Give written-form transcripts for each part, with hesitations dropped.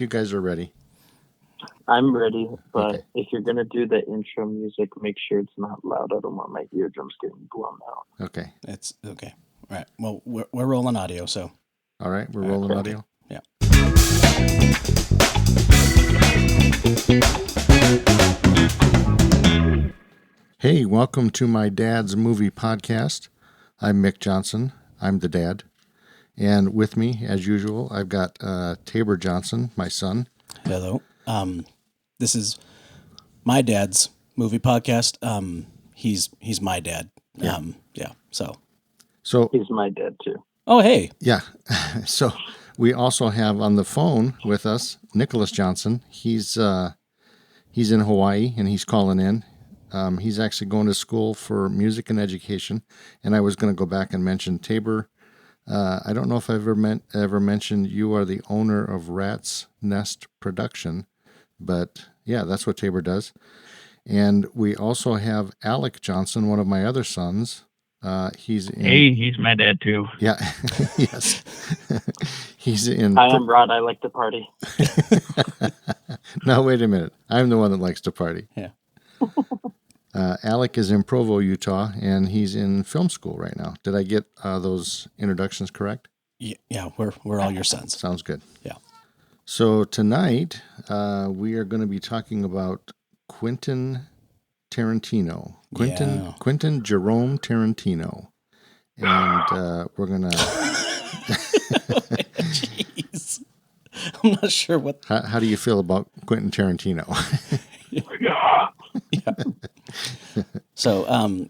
You guys are ready. I'm ready, but Okay. if you're gonna do the intro music, make sure it's not loud. I don't want my eardrums getting blown out. Okay. It's okay. All right. Well, we're rolling audio, so. All right. We're rolling Okay. audio. Yeah. Hey, welcome to my dad's movie podcast. I'm Mick Johnson. I'm the dad. And with me, as usual, I've got Tabor Johnson, my son. Hello. This is my dad's movie podcast. He's my dad. Yeah. So. He's my dad too. Oh, hey. Yeah. So we also have on the phone with us Nicholas Johnson. He's in Hawaii and he's calling in. He's actually going to school for music and education. And I was going to go back and mention Tabor. I don't know if I've ever mentioned you are the owner of Rat's Nest Production, but yeah, that's what Tabor does. And we also have Alec Johnson, one of my other sons. He's my dad too. Yeah, yes. He's in. Hi, I'm Rod. I like to party. No, wait a minute. I'm the one that likes to party. Yeah. Alec is in Provo, Utah, and he's in film school right now. Did I get those introductions correct? Yeah, we're all your sons. Sounds good. Yeah. So tonight we are going to be talking about Quentin Tarantino. Quentin Jerome Tarantino. And we're going to... Jeez. I'm not sure what... How do you feel about Quentin Tarantino? Yeah. So,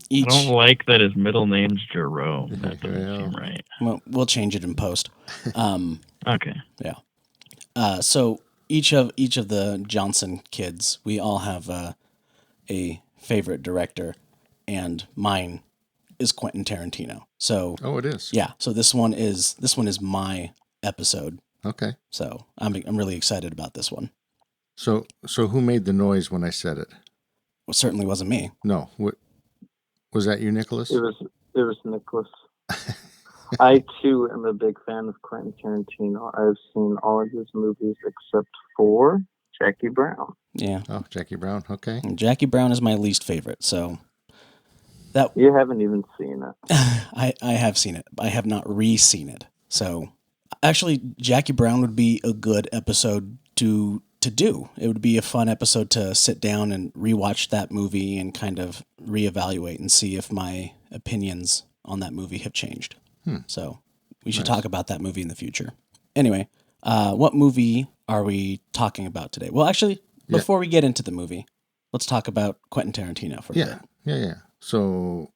each... I don't like that his middle name's Jerome. That doesn't seem right. Well, we'll change it in post. Okay. Yeah. So each of the Johnson kids, we all have a favorite director, and mine is Quentin Tarantino. So it is. Yeah. So this one is my episode. Okay. So I'm really excited about this one. So who made the noise when I said it? Well, it certainly wasn't me. No. Was that you, Nicholas? It was Nicholas. I too am a big fan of Quentin Tarantino. I've seen all of his movies except for Jackie Brown. Yeah. Oh, Jackie Brown. Okay. And Jackie Brown is my least favorite. So that You haven't even seen it. I have seen it. I have not re-seen it. So actually, Jackie Brown would be a good episode to do. It would be a fun episode to sit down and rewatch that movie and kind of reevaluate and see if my opinions on that movie have changed. So we should talk about that movie in the future. Anyway, what movie are we talking about today? Well, actually, before we get into the movie, let's talk about Quentin Tarantino for a bit. Yeah. So,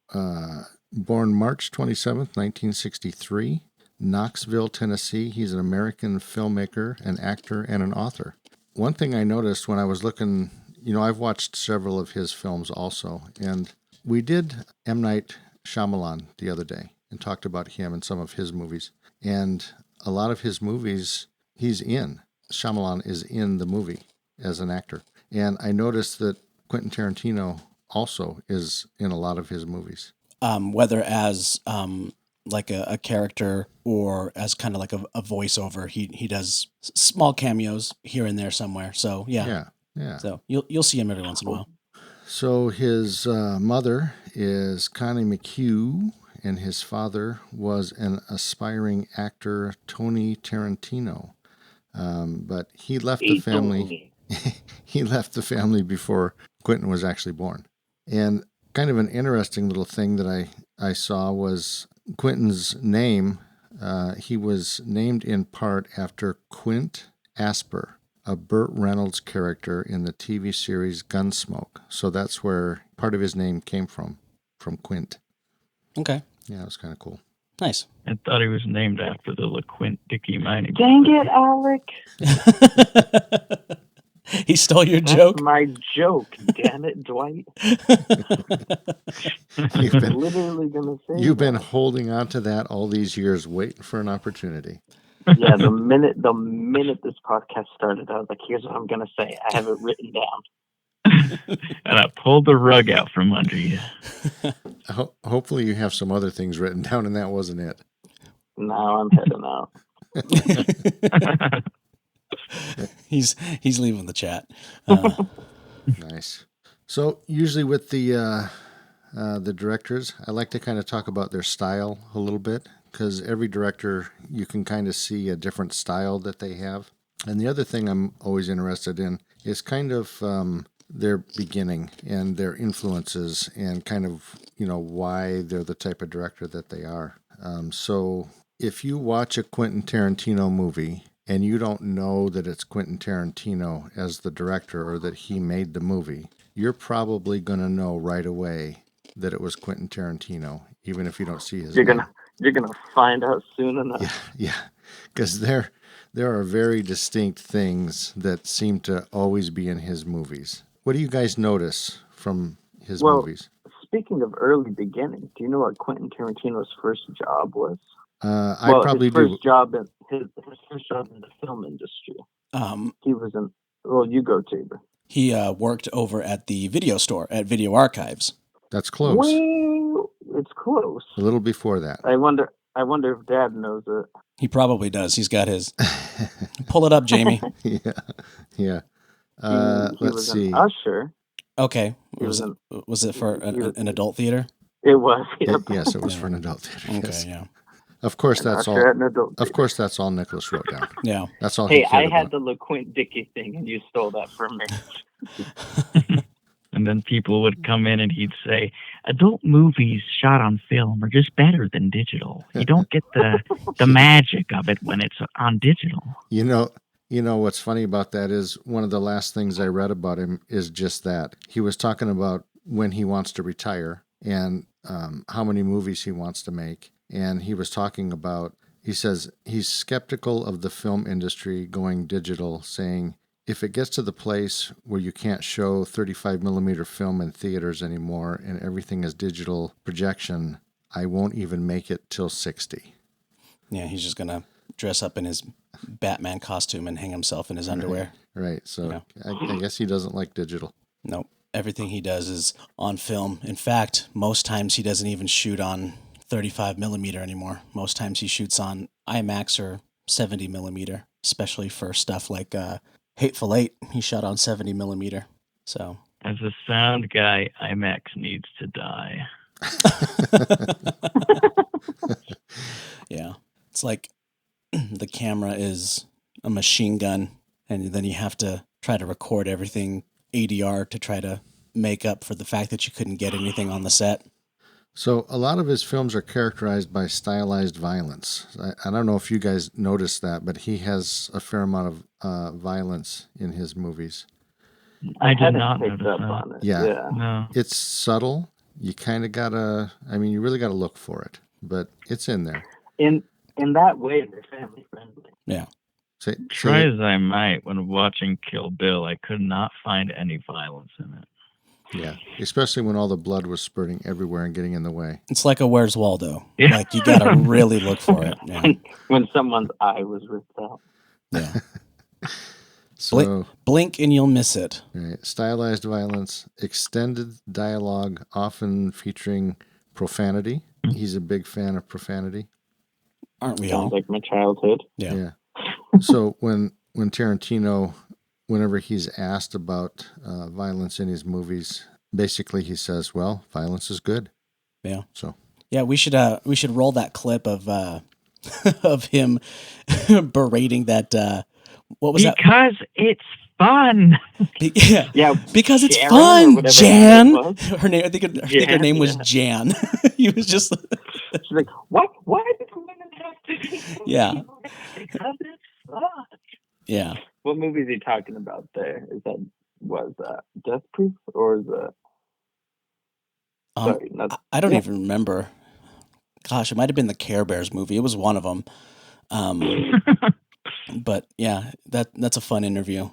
born March 27th, 1963, Knoxville, Tennessee. He's an American filmmaker, an actor, and an author. One thing I noticed when I was looking, I've watched several of his films also, and we did M. Night Shyamalan the other day and talked about him and some of his movies. And a lot of his movies he's in. Shyamalan is in the movie as an actor. And I noticed that Quentin Tarantino also is in a lot of his movies. Whether as like a character or as kind of like a voiceover, he does small cameos here and there somewhere. So yeah. So you'll see him every once in a while. So his mother is Connie McHugh, and his father was an aspiring actor, Tony Tarantino. But he left the family. He left the family before Quentin was actually born. And kind of an interesting little thing that I saw was Quentin's name. He was named in part after Quint Asper, a Burt Reynolds character in the TV series Gunsmoke. So that's where part of his name came from Quint. Okay. Yeah, it was kind of cool. Nice. I thought he was named after the LaQuint Dickey mining. Dang it, Alec. He stole your joke? That's my joke. Damn it, Dwight. Literally gonna say You've been holding on to that all these years, waiting for an opportunity. Yeah, the minute this podcast started, I was like, here's what I'm gonna say. I have it written down. And I pulled the rug out from under you. Hopefully you have some other things written down, and that wasn't it. Now I'm heading out. He's leaving the chat. Nice. So usually with the directors, I like to kind of talk about their style a little bit, because every director, you can kind of see a different style that they have. And the other thing I'm always interested in is kind of their beginning and their influences, and kind of, why they're the type of director that they are. So if you watch a Quentin Tarantino movie and you don't know that it's Quentin Tarantino as the director, or that he made the movie, you're probably going to know right away that it was Quentin Tarantino, even if you don't see his name. You're gonna find out soon enough. Yeah, because there are very distinct things that seem to always be in his movies. What do you guys notice from his movies? Speaking of early beginning, do you know what Quentin Tarantino's first job was? I probably his do. His first job in the film industry. He was in. Well, you go, Tabor. He worked over at the video store at Video Archives. That's close. Well, it's close. A little before that. I wonder if Dad knows it. He probably does. He's got his. Pull it up, Jamie. Yeah. He Let's was see. An usher. Okay. Was it for an adult theater? It was. Yep. Yes, it was for an adult theater. Okay, yes. yeah. Of course, that's all. Of course, that's all Nicholas wrote down. Yeah, that's all. Hey, I had the LaQuint Dickey thing, and you stole that from me. And then people would come in and he'd say, adult movies shot on film are just better than digital. You don't get the magic of it when it's on digital. You know what's funny about that is one of the last things I read about him is just that. He was talking about when he wants to retire and how many movies he wants to make. And he was talking about, he says he's skeptical of the film industry going digital, saying, if it gets to the place where you can't show 35 millimeter film in theaters anymore and everything is digital projection, I won't even make it till 60. Yeah, he's just going to dress up in his Batman costume and hang himself in his underwear. Right. So I guess he doesn't like digital. Nope. Everything he does is on film. In fact, most times he doesn't even shoot on 35 millimeter anymore. Most times he shoots on IMAX or 70 millimeter, especially for stuff like Hateful Eight. He shot on 70 millimeter. So as a sound guy, IMAX needs to die. Yeah. It's like the camera is a machine gun, and then you have to try to record everything ADR to try to make up for the fact that you couldn't get anything on the set. So a lot of his films are characterized by stylized violence. I don't know if you guys noticed that, but he has a fair amount of violence in his movies. I did not notice that. Yeah. No. It's subtle. You kind of gotta, you really gotta look for it, but it's in there. In that way, they're family friendly. Yeah. Try as I might, when watching Kill Bill, I could not find any violence in it. Yeah, especially when all the blood was spurting everywhere and getting in the way. It's like a Where's Waldo. Yeah. Like, you got to really look for it. Yeah. When someone's eye was ripped out. Yeah. So blink and you'll miss it. Right. Stylized violence, extended dialogue, often featuring profanity. He's a big fan of profanity. Aren't we all? Sounds like my childhood. Yeah. So when Tarantino, whenever he's asked about violence in his movies, basically he says, well, violence is good. Yeah. So yeah, we should roll that clip of of him berating that what was that? Because it's fun. Yeah, because it's Sharon, fun, Jan. Her name I think her name was Jan. He was just she's like, what? Why do women have to be so evil? Because it's fun. Yeah. What movie is he talking about there? Was Death Proof, or is that? Sorry, I don't even remember. Gosh, it might have been the Care Bears movie. It was one of them. But yeah, that's a fun interview.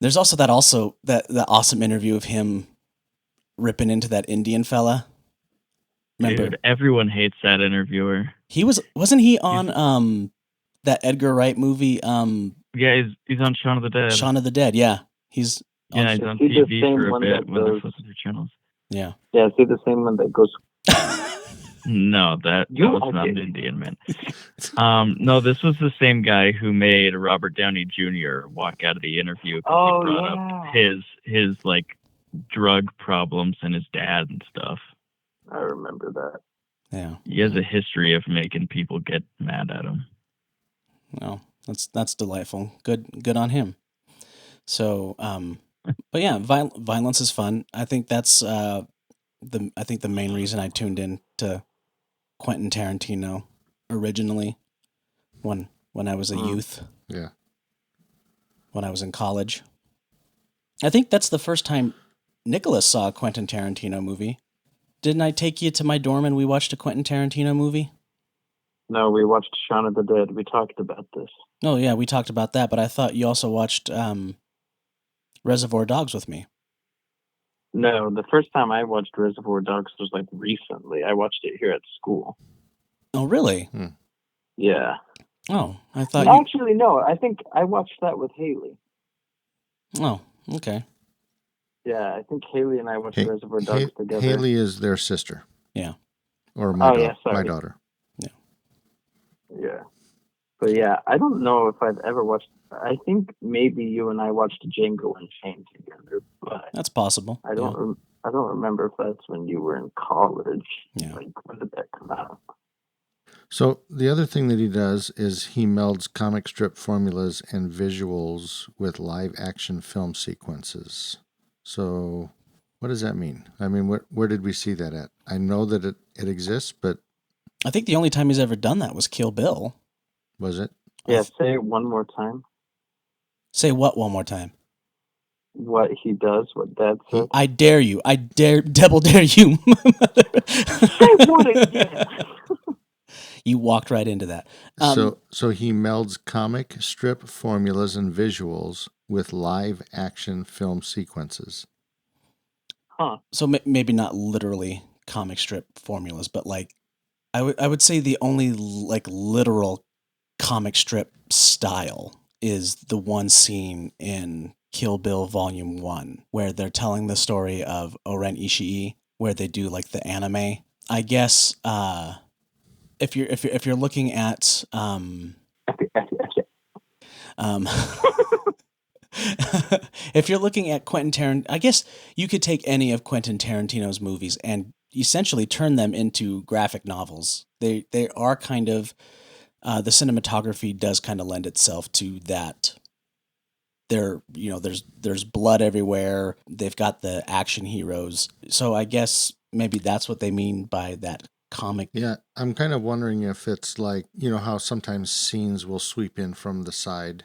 There's also that awesome interview of him ripping into that Indian fella. Remember? Dude, everyone hates that interviewer. Wasn't he on that Edgar Wright movie? Yeah, he's on Shaun of the Dead. Shaun of the Dead, yeah. He's on TV for a bit when they're flipping through channels. Yeah. Yeah, is he the same one that goes No, that You was like not it. an Indian man. No, this was the same guy who made Robert Downey Jr. walk out of the interview because he brought up his like drug problems and his dad and stuff. I remember that. Yeah. He has a history of making people get mad at him. Well, that's delightful. Good on him. So, but yeah, violence is fun. I think that's the main reason I tuned in to Quentin Tarantino originally when I was a youth. Yeah. When I was in college. I think that's the first time Nicholas saw a Quentin Tarantino movie. Didn't I take you to my dorm and we watched a Quentin Tarantino movie? No, we watched Shaun of the Dead. We talked about this. Oh yeah, we talked about that, but I thought you also watched Reservoir Dogs with me. No, the first time I watched Reservoir Dogs was like recently. I watched it here at school. Oh really? Yeah. Oh, I thought Actually, no. I think I watched that with Haley. Oh, okay. Yeah, I think Haley and I watched Reservoir Dogs together. Haley is their sister. Yeah. Or my sorry. my daughter. Yeah. But yeah, I don't know if I've ever watched. I think maybe you and I watched Django Unchained together, but that's possible. I don't remember if that's when you were in college. Yeah. Like, when did that come out? So the other thing that he does is he melds comic strip formulas and visuals with live action film sequences. So what does that mean? I mean, where did we see that at? I know that it exists, but I think the only time he's ever done that was Kill Bill. Was it? Yeah, say it one more time. Say what one more time? What he does, what Dad said. I dare you. I double dare you. Say what again? You walked right into that. So he melds comic strip formulas and visuals with live action film sequences. Huh. So maybe not literally comic strip formulas, but like I would say the only like literal comic strip style is the one scene in Kill Bill Volume 1 where they're telling the story of Oren Ishii, where they do like the anime. I guess if you're looking at if you're looking at Quentin Tarantino, I guess you could take any of Quentin Tarantino's movies and essentially turn them into graphic novels. They are kind of the cinematography does kind of lend itself to that. There's blood everywhere. They've got the action heroes. So I guess maybe that's what they mean by that comic. Yeah, I'm kind of wondering if it's like, how sometimes scenes will sweep in from the side.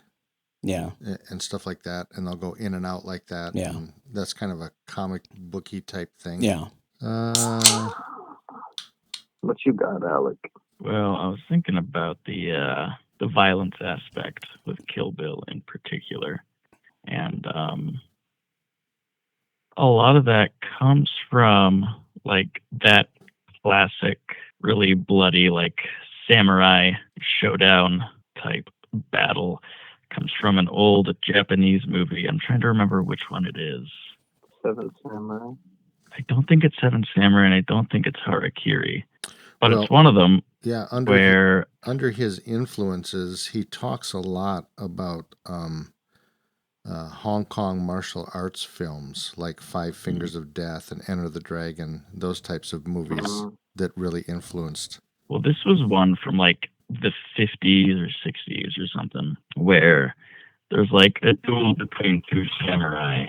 Yeah. And stuff like that, and they'll go in and out like that. Yeah. And that's kind of a comic booky type thing. Yeah. What you got, Alec? Well, I was thinking about the violence aspect with Kill Bill in particular, and a lot of that comes from like that classic, really bloody, like samurai showdown type battle. Comes from an old Japanese movie. I'm trying to remember which one it is. Seven Samurai. I don't think it's Seven Samurai, and I don't think it's Harakiri, but Well, it's one of them. Yeah, under his influences, he talks a lot about Hong Kong martial arts films like Five Fingers of Death and Enter the Dragon, those types of movies that really influenced. Well, this was one from like the 50s or 60s or something, where there's like a duel between two samurai,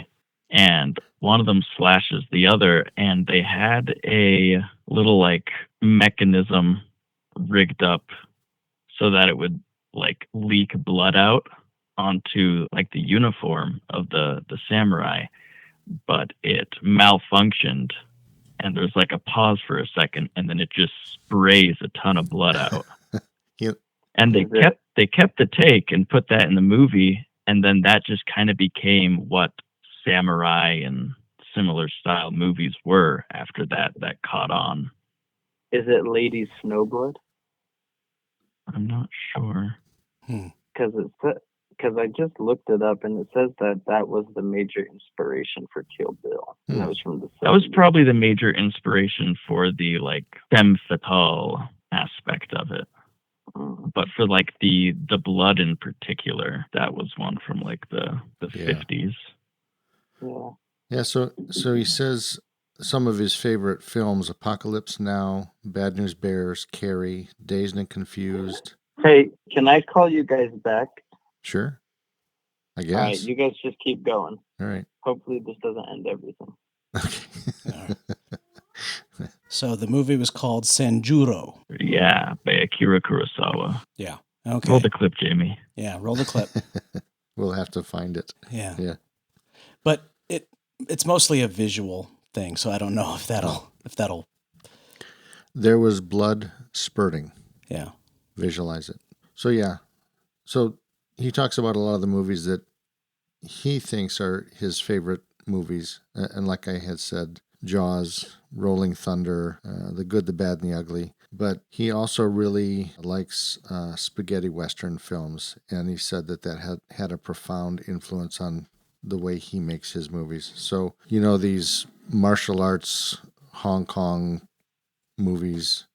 and one of them slashes the other, and they had a little like mechanism rigged up so that it would like leak blood out onto like the uniform of the samurai, but it malfunctioned, and there's like a pause for a second, and then it just sprays a ton of blood out. And they kept the take and put that in the movie, and then that just kind of became what samurai and similar style movies were after that caught on. Is it Lady Snowblood? I'm not sure. Because because I just looked it up, and it says that was the major inspiration for Kill Bill. And that was from the 70s. That was probably the major inspiration for the like femme fatale aspect of it. But for like the blood in particular, that was one from like the 50s. Yeah. Yeah, so he says some of his favorite films: Apocalypse Now, Bad News Bears, Carrie, Dazed and Confused. Hey, can I call you guys back? Sure, I guess. All right, you guys just keep going. All right. Hopefully this doesn't end everything. Okay. So the movie was called Sanjuro. Yeah, by Akira Kurosawa. Yeah. Okay. Roll the clip, Jamie. Yeah, roll the clip. We'll have to find it. Yeah. Yeah. But it's mostly a visual thing, so I don't know if that'll. There was blood spurting. Yeah. Visualize it. So yeah. So he talks about a lot of the movies that he thinks are his favorite movies, and like I had said, Jaws, Rolling Thunder, The Good, the Bad, and the Ugly. But he also really likes spaghetti western films, and he said that had a profound influence on the way he makes his movies. So, these martial arts, Hong Kong movies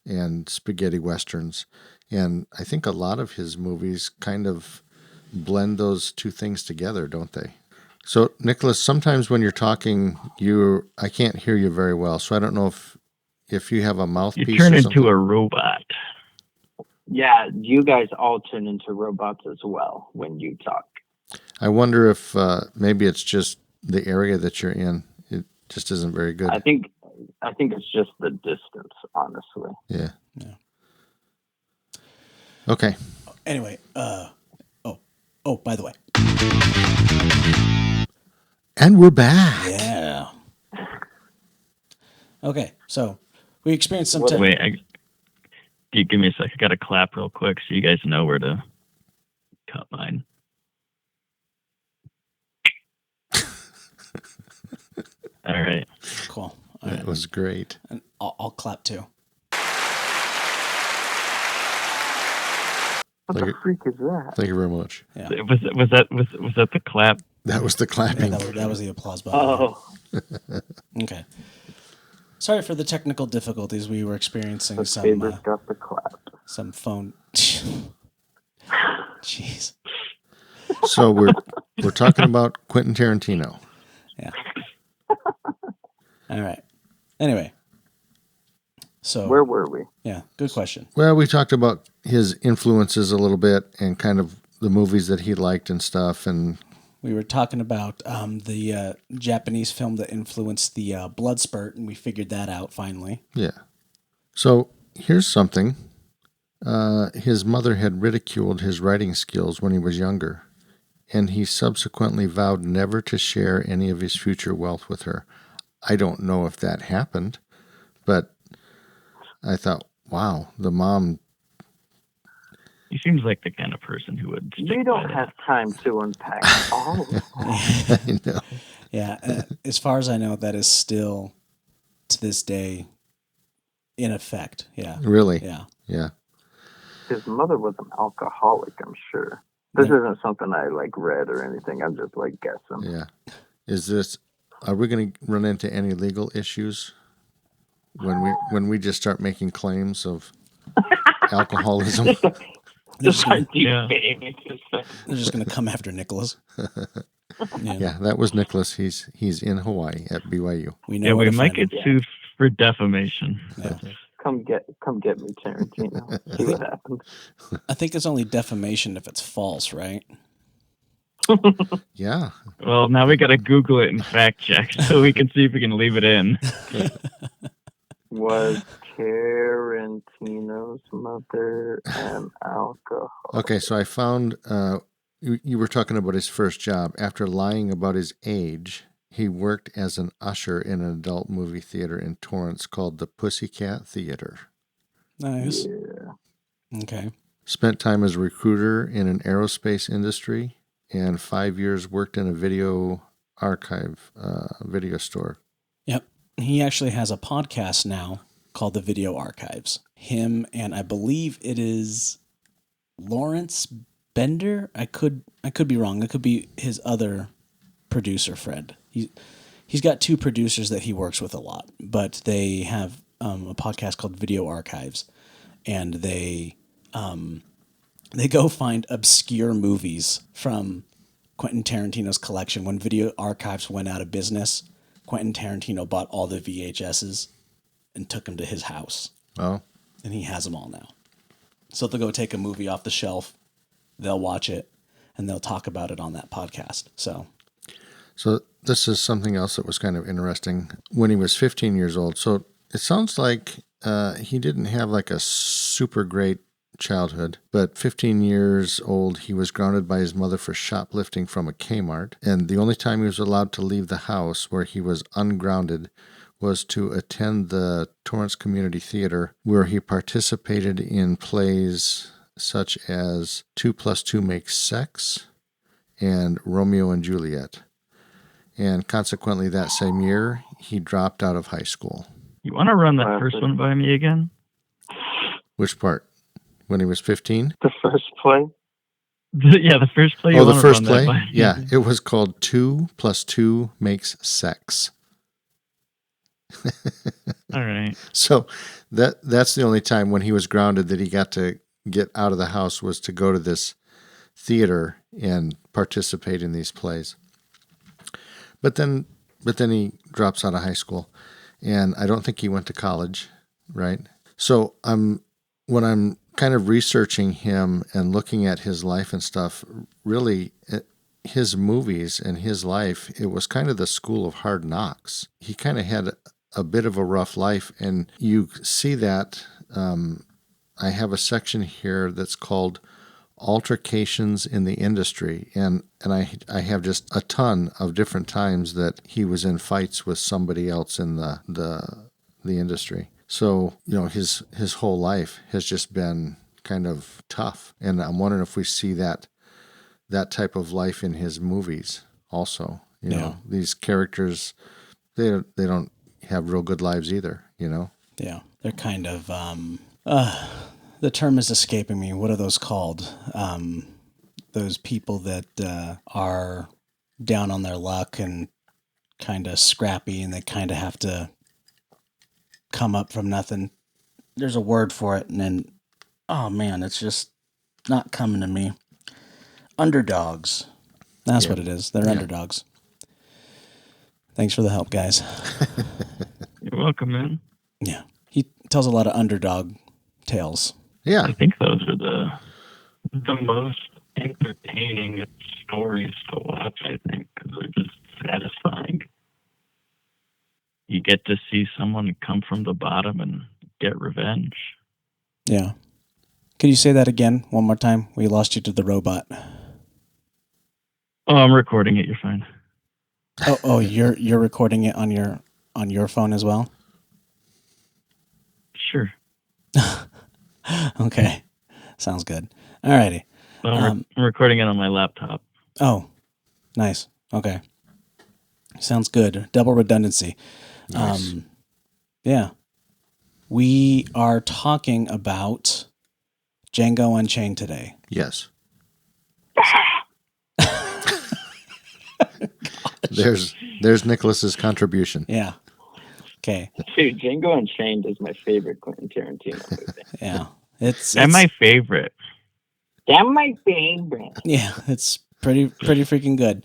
and spaghetti westerns. And I think a lot of his movies kind of blend those two things together, don't they? So, Nicholas, sometimes when you're talking, I can't hear you very well. So I don't know if you have a mouthpiece. You turn or into something. a robot. Yeah, you guys all turn into robots as well when you talk. I wonder if maybe it's just the area that you're in. It just isn't very good. I think it's just the distance, honestly. Yeah. Yeah. Okay. Anyway, by the way. And we're back. Yeah. Okay, so we experienced some. Wait, give me a sec. I got to clap real quick so you guys know where to cut mine. All right. Cool. All That right. was great. And I'll clap too. What Thank the freak is that? Thank you very much. Yeah. Was that the clap? That was the Yeah, clapping. that was the applause button. Oh, Okay. Sorry for the technical difficulties. We were experiencing the some favorite got the clap. some phone. Jeez. So we're talking about Quentin Tarantino. Yeah. All right. Anyway. So Where were we? yeah, good question. Well, we talked about his influences a little bit and kind of the movies that he liked and stuff. And We were talking about the Japanese film that influenced the blood spurt, and we figured that out finally. yeah. So here's something. His mother had ridiculed his writing skills when he was younger, and he subsequently vowed never to share any of his future wealth with her. I don't know if that happened, but I thought, wow, the mom. He seems like the kind of person who would. We don't have time to unpack all of that. I know. Yeah, as far as I know, that is still to this day in effect. Yeah, Really? yeah. Yeah. His mother was an alcoholic, I'm sure. This isn't something I read or anything. I'm just guessing. Yeah. Are we going to run into any legal issues when we just start making claims of alcoholism? They're just gonna, Yeah. they're just gonna come after Nicholas. Yeah, that was Nicholas. He's in Hawaii at BYU. We know Yeah, where we to might find get him. sued for defamation. Yeah. Come get me, Tarantino. See what happens. I think it's only defamation if it's false, right? Yeah. Well, now we got to Google it and fact check so we can see if we can leave it in. Was Tarantino's mother an alcoholic? Okay, so I found you were talking about his first job. After lying about his age, he worked as an usher in an adult movie theater in Torrance called the Pussycat Theater. Nice. Yeah. Okay. Spent time as a recruiter in an aerospace industry, and 5 years worked in a video archive video store. Yep. He actually has a podcast now called The Video Archives. Him and I believe it is Lawrence Bender? I could be wrong. It could be his other producer, Fred. He's got two producers that he works with a lot, but they have a podcast called Video Archives, and they go find obscure movies from Quentin Tarantino's collection. When Video Archives went out of business, Quentin Tarantino bought all the VHSs and took them to his house. Oh. And he has them all now. So they'll go take a movie off the shelf, they'll watch it, and they'll talk about it on that podcast. So this is something else that was kind of interesting. When he was 15 years old, so it sounds like he didn't have like a super great childhood, but 15 years old, he was grounded by his mother for shoplifting from a Kmart. And the only time he was allowed to leave the house where he was ungrounded was to attend the Torrance Community Theater, where he participated in plays such as 2 + 2 Makes Sex and Romeo and Juliet. And consequently, that same year, he dropped out of high school. You want to run that first one by me again? Which part? When he was 15? The first play? The first play. Oh, the first play? Yeah, it was called 2 + 2 Makes Sex. All right. So that's the only time when he was grounded that he got to get out of the house, was to go to this theater and participate in these plays. But then he drops out of high school, and I don't think he went to college, right? So when I'm kind of researching him and looking at his life and stuff, really his movies and his life, it was kind of the school of hard knocks. He kind of had a bit of a rough life, and you see that. I have a section here that's called Altercations in the Industry, and I have just a ton of different times that he was in fights with somebody else in the industry. So, his whole life has just been kind of tough, and I'm wondering if we see that type of life in his movies also. You know, these characters, they don't have real good lives either, Yeah, they're kind of, the term is escaping me. What are those called? Those people that are down on their luck and kind of scrappy, and they kind of have to come up from nothing. There's a word for it, and then, oh man, it's just not coming to me. Underdogs. That's what it is. They're underdogs. Thanks for the help, guys. You're welcome, man. Yeah. He tells a lot of underdog tales. Yeah. I think those are the most entertaining stories to watch, I think, because they're just satisfying. You get to see someone come from the bottom and get revenge. Yeah. Could you say that again one more time? We lost you to the robot. Oh, I'm recording it. You're fine. Oh, you're recording it on your phone as well? Sure. Okay. Sounds good. Alrighty. I'm recording it on my laptop. Oh, nice. Okay. Sounds good. Double redundancy. Nice. Yeah. We are talking about Django Unchained today. Yes. There's Nicholas's contribution. Yeah. Okay. Dude, Django Unchained is my favorite Quentin Tarantino movie. Yeah. It's my favorite. That's my favorite. Yeah, it's pretty freaking good.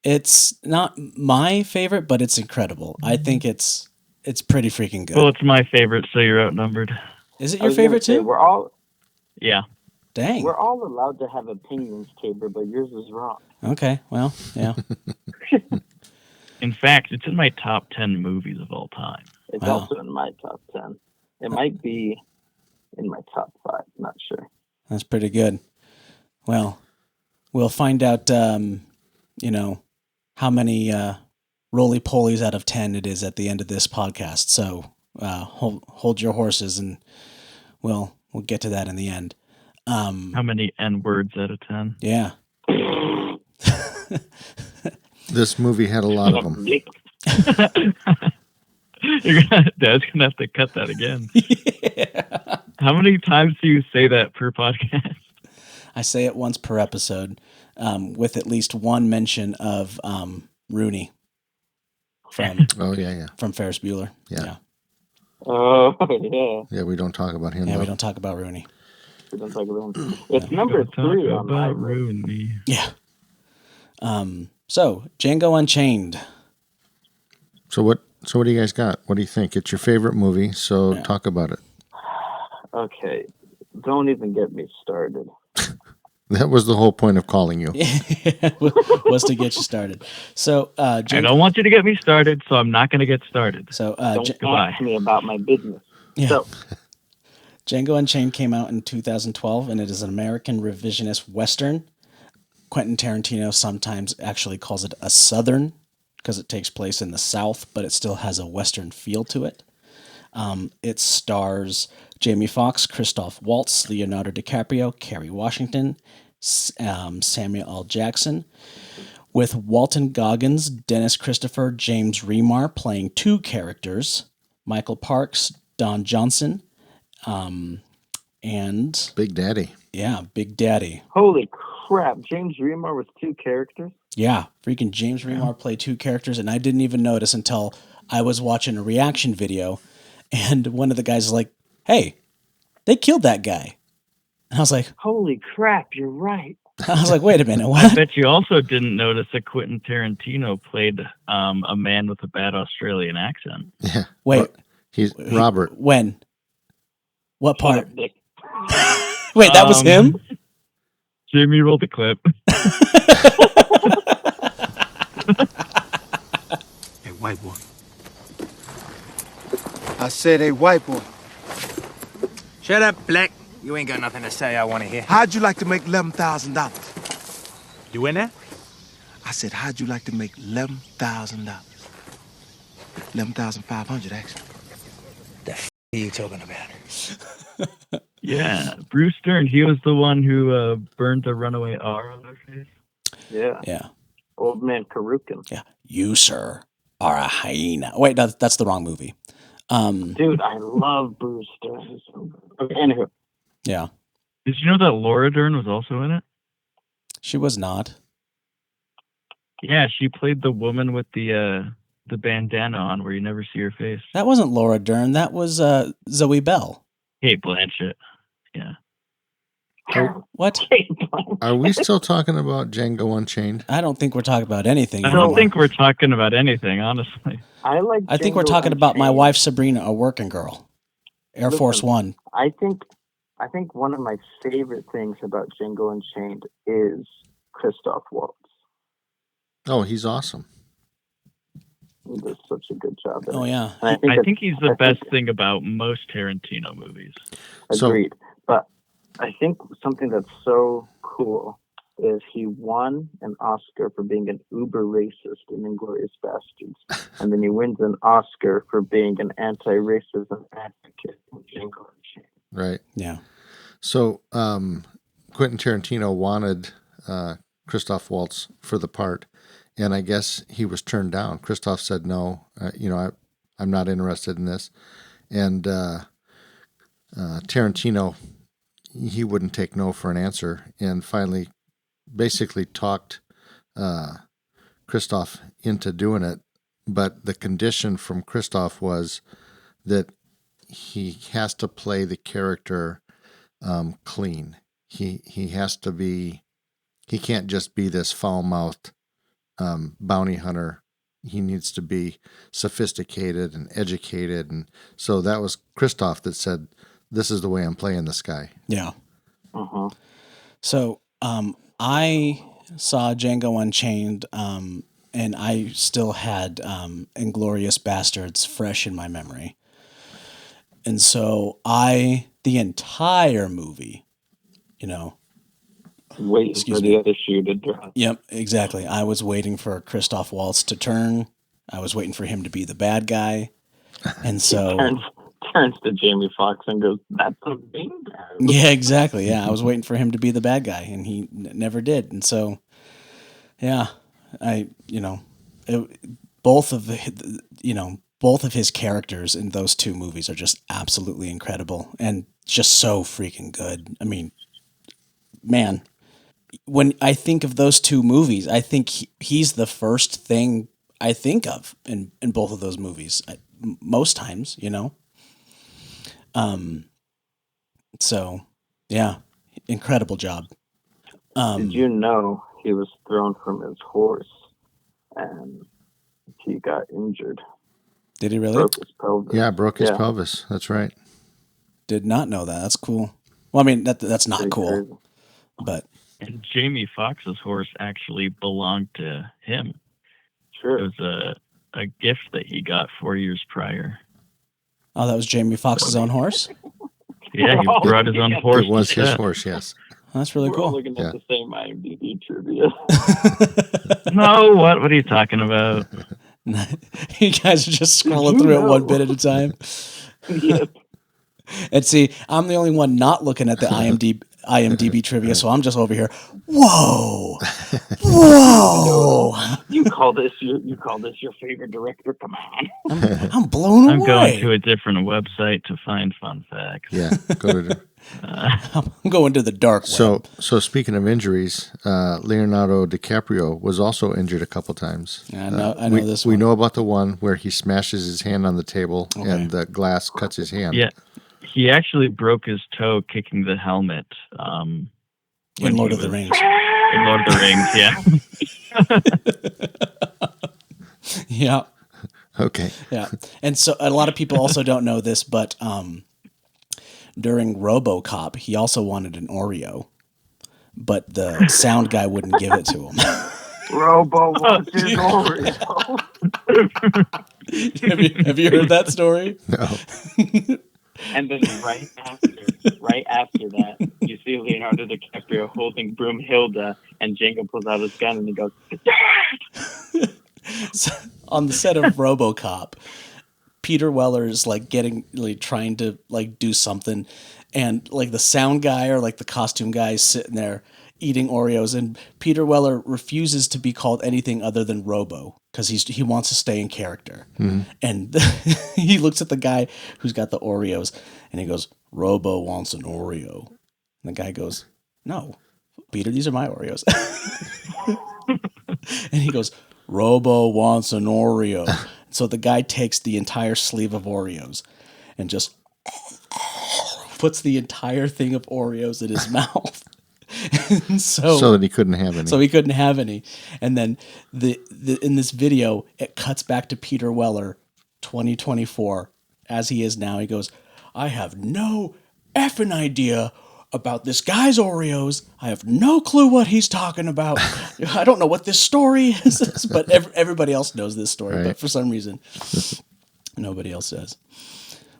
It's not my favorite, but it's incredible. I think it's pretty freaking good. Well, it's my favorite, so you're outnumbered. Is it your favorite too? Yeah. Dang. We're all allowed to have opinions, Tabor, but yours is wrong. Okay, well, yeah. In fact, it's in my top 10 movies of all time. It's also in my top 10. It might be in my top 5. Not sure. That's pretty good. Well, we'll find out, how many roly-polies out of 10 it is at the end of this podcast. So hold your horses, and we'll get to that in the end. How many N-words out of 10? Yeah. This movie had a lot of them. Dad's gonna have to cut that again. Yeah. How many times do you say that per podcast? I say it once per episode, with at least one mention of Rooney from Oh yeah. from Ferris Bueller. Yeah. Oh, yeah. Yeah, we don't talk about him. Yeah, though. we don't talk about Rooney. We don't talk about him. It's number Don't talk 3 on my about list. Rooney. Yeah. So Django Unchained. So what do you guys got? What do you think? It's your favorite movie, so Yeah. talk about it. Okay. Don't even get me started. That was the whole point of calling you. Was to get you started. So I don't want you to get me started, so I'm not going to get started. So Don't goodbye. ask me about my business. yeah. So, Django Unchained came out in 2012, and it is an American revisionist Western. Quentin Tarantino sometimes actually calls it a Southern because it takes place in the South, but it still has a Western feel to it. It stars Jamie Foxx, Christoph Waltz, Leonardo DiCaprio, Kerry Washington, Samuel L. Jackson, with Walton Goggins, Dennis Christopher, James Remar playing 2 characters, Michael Parks, Don Johnson, and Big Daddy. yeah, Big Daddy. holy crap. James Remar with 2 characters? Yeah, freaking James Remar played 2 characters, and I didn't even notice until I was watching a reaction video, and one of the guys is like, "Hey, they killed that guy," and I was like, Holy crap, you're right. "Wait a minute, I what?" bet you also didn't notice that Quentin Tarantino played a man with a bad Australian accent. Yeah. Wait, He's Robert. when? What Shut part? up, Nick. Wait, that was him? Jamie, roll the clip. Hey, white boy. I said, hey, white boy. Shut up, Black. You ain't got nothing to say I want to hear. How'd you like to make $11,000? You in there? I said, how'd you like to make $11,000? 11,500 actually. What are you talking about? Yeah, Bruce Dern. He was the one who burned the runaway R on their face. Yeah. Yeah, Old man Karukin. yeah. You, sir, are a hyena. Wait, no, that's the wrong movie. Dude, I love Bruce Dern. Okay, anywho. Yeah, Did you know that Laura Dern was also in it? she was not. Yeah, she played the woman with the bandana on, where you never see her face. That wasn't Laura Dern. That was Zoe Bell. Kate Blanchett. Yeah. What? Are we still talking about Django Unchained? I don't think we're talking about anything. I don't anymore. think we're talking about anything, honestly. I think we're Django talking about my Unchained. wife Sabrina, a working girl, Air Force Listen. One. I think one of my favorite things about Django Unchained is Christoph Waltz. Oh, he's awesome. He does such a good job. Oh yeah, And I think he's the I think- best thing about most Tarantino movies. So- Agreed. But I think something that's so cool is he won an Oscar for being an uber racist in Inglourious Bastards. And then he wins an Oscar for being an anti-racism advocate in Django Unchained. Right. yeah. So Quentin Tarantino wanted Christoph Waltz for the part, and I guess he was turned down. Christoph said no. I'm not interested in this, and Tarantino, he wouldn't take no for an answer, and finally, basically talked Christoph into doing it. But the condition from Christoph was that he has to play the character clean. He has to be. He can't just be this foul-mouthed bounty hunter. He needs to be sophisticated and educated, and so that was Christoph that said, "This is the way I'm playing this guy." Yeah. Uh-huh. So I saw Django Unchained, and I still had Inglourious Bastards fresh in my memory. And so the entire movie, Waiting Excuse for me. the other shoe to drop. Yep, exactly. I was waiting for Christoph Waltz to turn. I was waiting for him to be the bad guy. And so, Turns to Jamie Foxx and goes, "That's a big guy." yeah, exactly. Yeah, I was waiting for him to be the bad guy, and he never did. And so, yeah, both of both of his characters in those two movies are just absolutely incredible and just so freaking good. I mean, man, when I think of those two movies, I think he's the first thing I think of in both of those movies. Most times, you know. So yeah, incredible job. Did you know he was thrown from his horse and he got injured? Did he really? Broke his pelvis. Yeah, broke his pelvis. That's right. Did not know that. That's cool. Well, I mean, that's not Pretty cool, crazy. but. And Jamie Foxx's horse actually belonged to him. Sure. It was a gift that he got 4 years prior. Oh, that was Jamie Foxx's own horse? Yeah, he brought his own horse. It was to his set. horse, yes. That's really We're all cool. looking at the same IMDb trivia. No, what are you talking about? You guys are just scrolling through it one bit at a time. Yep. And see, I'm the only one not looking at the IMDb trivia, so I'm just over here. Whoa, whoa! You call this your favorite director? Come on. I'm blown away. I'm going to a different website to find fun facts. Yeah, go to. I'm going to the dark web. So speaking of injuries, Leonardo DiCaprio was also injured a couple times. Yeah, I know this We one. know about the one where he smashes his hand on the table and the glass cuts his hand. Yeah, he actually broke his toe kicking the helmet. In Lord of the Rings. In Lord of the Rings, yeah. Yeah. Okay. Yeah. And so a lot of people also don't know this, but during RoboCop, he also wanted an Oreo, but the sound guy wouldn't give it to him. Robo wants his Oreo. Have you heard that story? No. And then right after that, you see Leonardo DiCaprio holding Broomhilda, and Django pulls out his gun and he goes, "Dad!" So, on the set of RoboCop, Peter Weller is trying to do something, and the sound guy or the costume guy is sitting there eating Oreos, and Peter Weller refuses to be called anything other than Robo because he wants to stay in character. Mm-hmm. And he looks at the guy who's got the Oreos and he goes, "Robo wants an Oreo." And the guy goes, "No, Peter, these are my Oreos." And he goes, "Robo wants an Oreo." So the guy takes the entire sleeve of Oreos and just puts the entire thing of Oreos in his mouth. And so that he couldn't have any. So he couldn't have any. And then in this video, it cuts back to Peter Weller, 2024, as he is now. He goes, "I have no effing idea about this guy's Oreos. I have no clue what he's talking about. I don't know what this story is." But everybody else knows this story, right. But for some reason, nobody else does.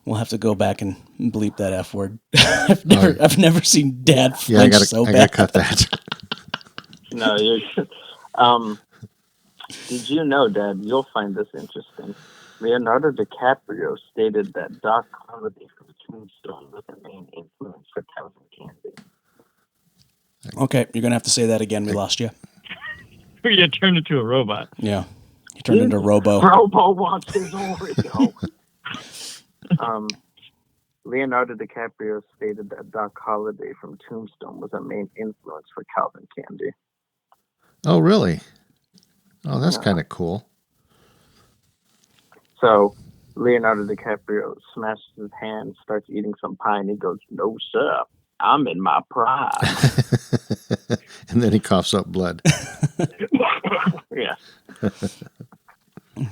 We'll have to go back and bleep that F word. I've never seen Dad flinch so bad. I gotta cut that. No, you're good. Did you know, Dad, you'll find this interesting. Leonardo DiCaprio stated that Doc Holliday from Tombstone was the main influence for Calvin Candy. Okay, you're going to have to say that again. We lost you. You turned into a robot. Yeah. You turned into Robo. Robo wants his Oreo. Leonardo DiCaprio stated that Doc Holliday from Tombstone was a main influence for Calvin Candy. Oh, really? Oh, that's kind of cool. So Leonardo DiCaprio smashes his hand, starts eating some pie, and he goes, "No, sir, I'm in my prime." And then he coughs up blood. Yeah.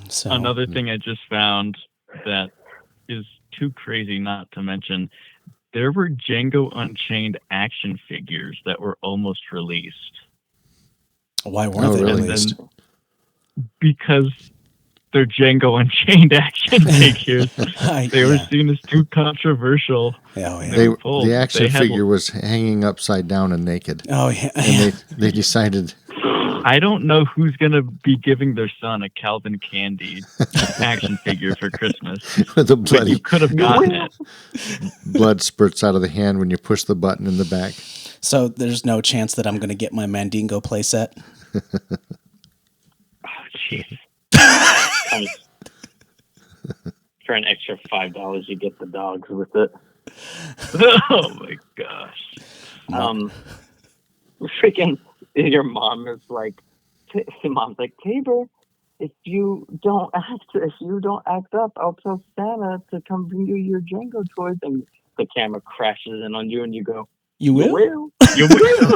So, Another thing I just found that is too crazy not to mention, there were Django Unchained action figures that were almost released. why weren't they really? released? Because they're Django Unchained action figures. They were seen as too controversial. Oh, yeah. The action figure was hanging upside down and naked. Oh, yeah. And they decided... I don't know who's going to be giving their son a Calvin Candy action figure for Christmas. The But bloody you could have gotten it. blood spurts out of the hand when you push the button in the back. So there's no chance that I'm going to get my Mandingo playset? Oh, jeez. For an extra $5, you get the dogs with it. Oh my gosh. Freaking, your mom is like, mom's like, Tabor, if you don't act up, I'll tell Santa to come bring you your Django toys. And the camera crashes in on you, and you go, You will? You will.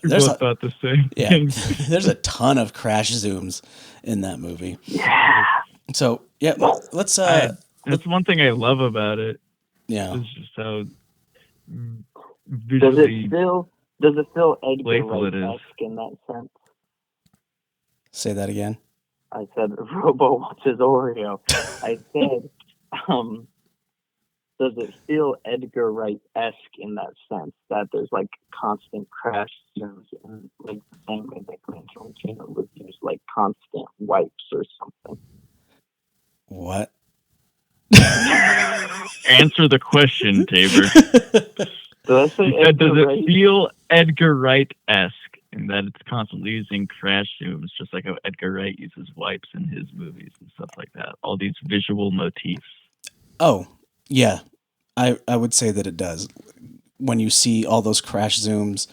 We both thought the same thing. There's a ton of crash zooms in that movie. Yeah. So yeah, let's. That's one thing I love about it. Yeah. It's just how Does visually it feel Edgar playful it is. Wright-esque in that sense? Say that again. I said Robo watches Oreo. I said, does it feel Edgar Wright-esque in that sense that there's like constant crash zooms and like the same way that Quentin Tarantino would use like constant wipes or something? What? Answer the question, Tabor. Does it feel Edgar Wright-esque in that it's constantly using crash zooms, just like how Edgar Wright uses wipes in his movies and stuff like that? All these visual motifs. Oh, yeah. I would say that it does. When you see all those crash zooms,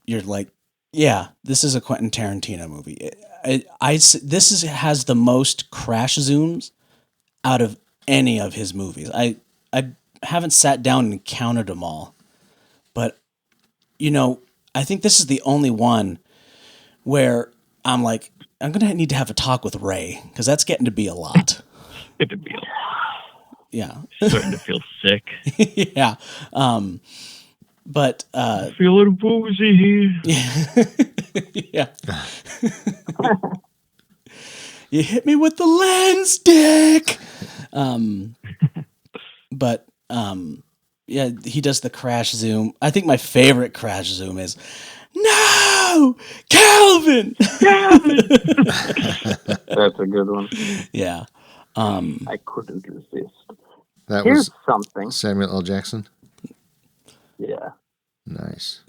you're like, yeah, this is a Quentin Tarantino movie. This has the most crash zooms out of any of his movies. I haven't sat down and counted them all, but I think this is the only one where I'm like, I'm gonna need to have a talk with Ray because that's getting to be a lot. It'd be a lot. Yeah, starting to feel sick. Yeah, but feeling woozy. Yeah. You hit me with the lens, Dick. But yeah, he does the crash zoom. I think my favorite crash zoom is, no, Calvin. That's a good one. Yeah. I couldn't resist. Here's something. Samuel L. Jackson. Yeah. Nice.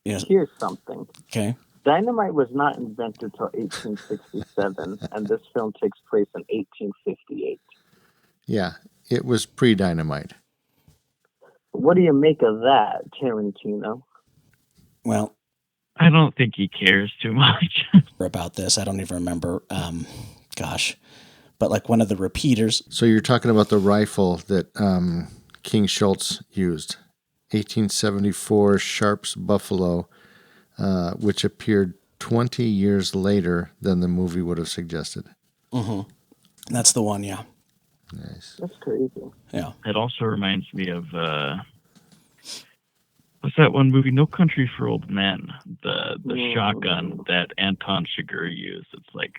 Yeah. Here's something. Okay. Dynamite was not invented till 1867, and this film takes place in 1858. Yeah, it was pre-Dynamite. What do you make of that, Tarantino? Well, I don't think he cares too much about this. I don't even remember. Gosh, but like one of the repeaters. So you're talking about the rifle that King Schultz used, 1874 Sharps Buffalo, which appeared 20 years later than the movie would have suggested. Mm-hmm. That's the one, yeah. Nice. That's crazy. Yeah. It also reminds me of what's that one movie? No Country for Old Men. The shotgun that Anton Chigurh used. It's like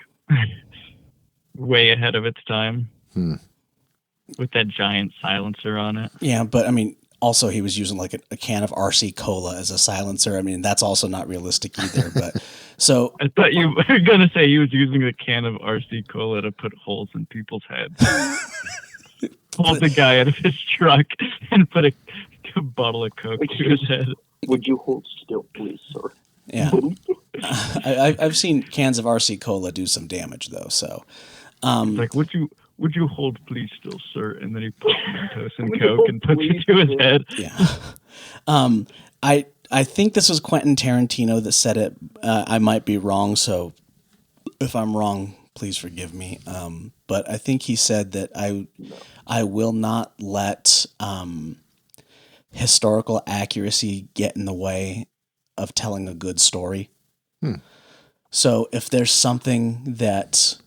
way ahead of its time. With that giant silencer on it. Yeah, but I mean, also he was using like a can of RC Cola as a silencer. I mean, that's also not realistic either. But so I thought you were gonna say he was using a can of RC Cola to put holes in people's heads. Pulled the guy out of his truck and put a bottle of Coke to his head. Would you hold still, please, sir? Yeah. I've seen cans of RC Cola do some damage though. So it's like, would you hold please still, sir? And then he puts Mentos and Coke and puts it to his head. Yeah. I think this was Quentin Tarantino that said it. I might be wrong, so if I'm wrong, please forgive me. But I think he said that I will not let historical accuracy get in the way of telling a good story. So if there's something that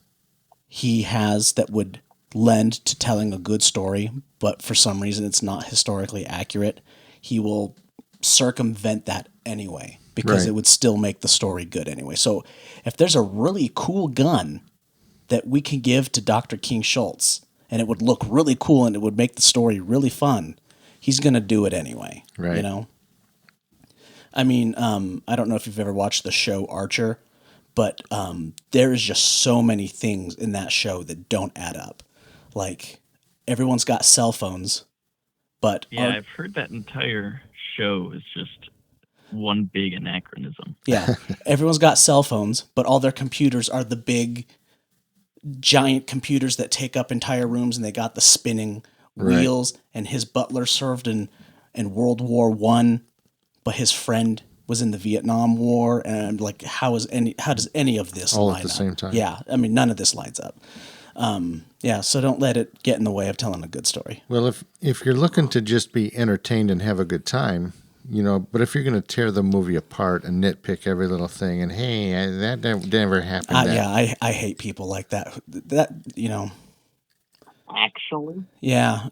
he has that would lend to telling a good story, but for some reason it's not historically accurate, he will circumvent that anyway, because it would still make the story good anyway. So if there's a really cool gun that we can give to Dr. King Schultz and it would look really cool and it would make the story really fun, he's going to do it anyway. Right. You know? I mean, I don't know if you've ever watched the show Archer, but there is just so many things in that show that don't add up. Like, everyone's got cell phones, but... Yeah, I've heard that entire show is just one big anachronism. Yeah. Everyone's got cell phones, but all their computers are the big, giant computers that take up entire rooms, and they got the spinning wheels. And his butler served in World War I, but his friend was in the Vietnam War. And I'm like, how does any of this all line at the up? same time? Yeah. I mean, none of this lines up. So don't let it get in the way of telling a good story. Well, if you're looking to just be entertained and have a good time, but if you're going to tear the movie apart and nitpick every little thing, and hey, that never happened. I hate people like that. Actually, Yeah,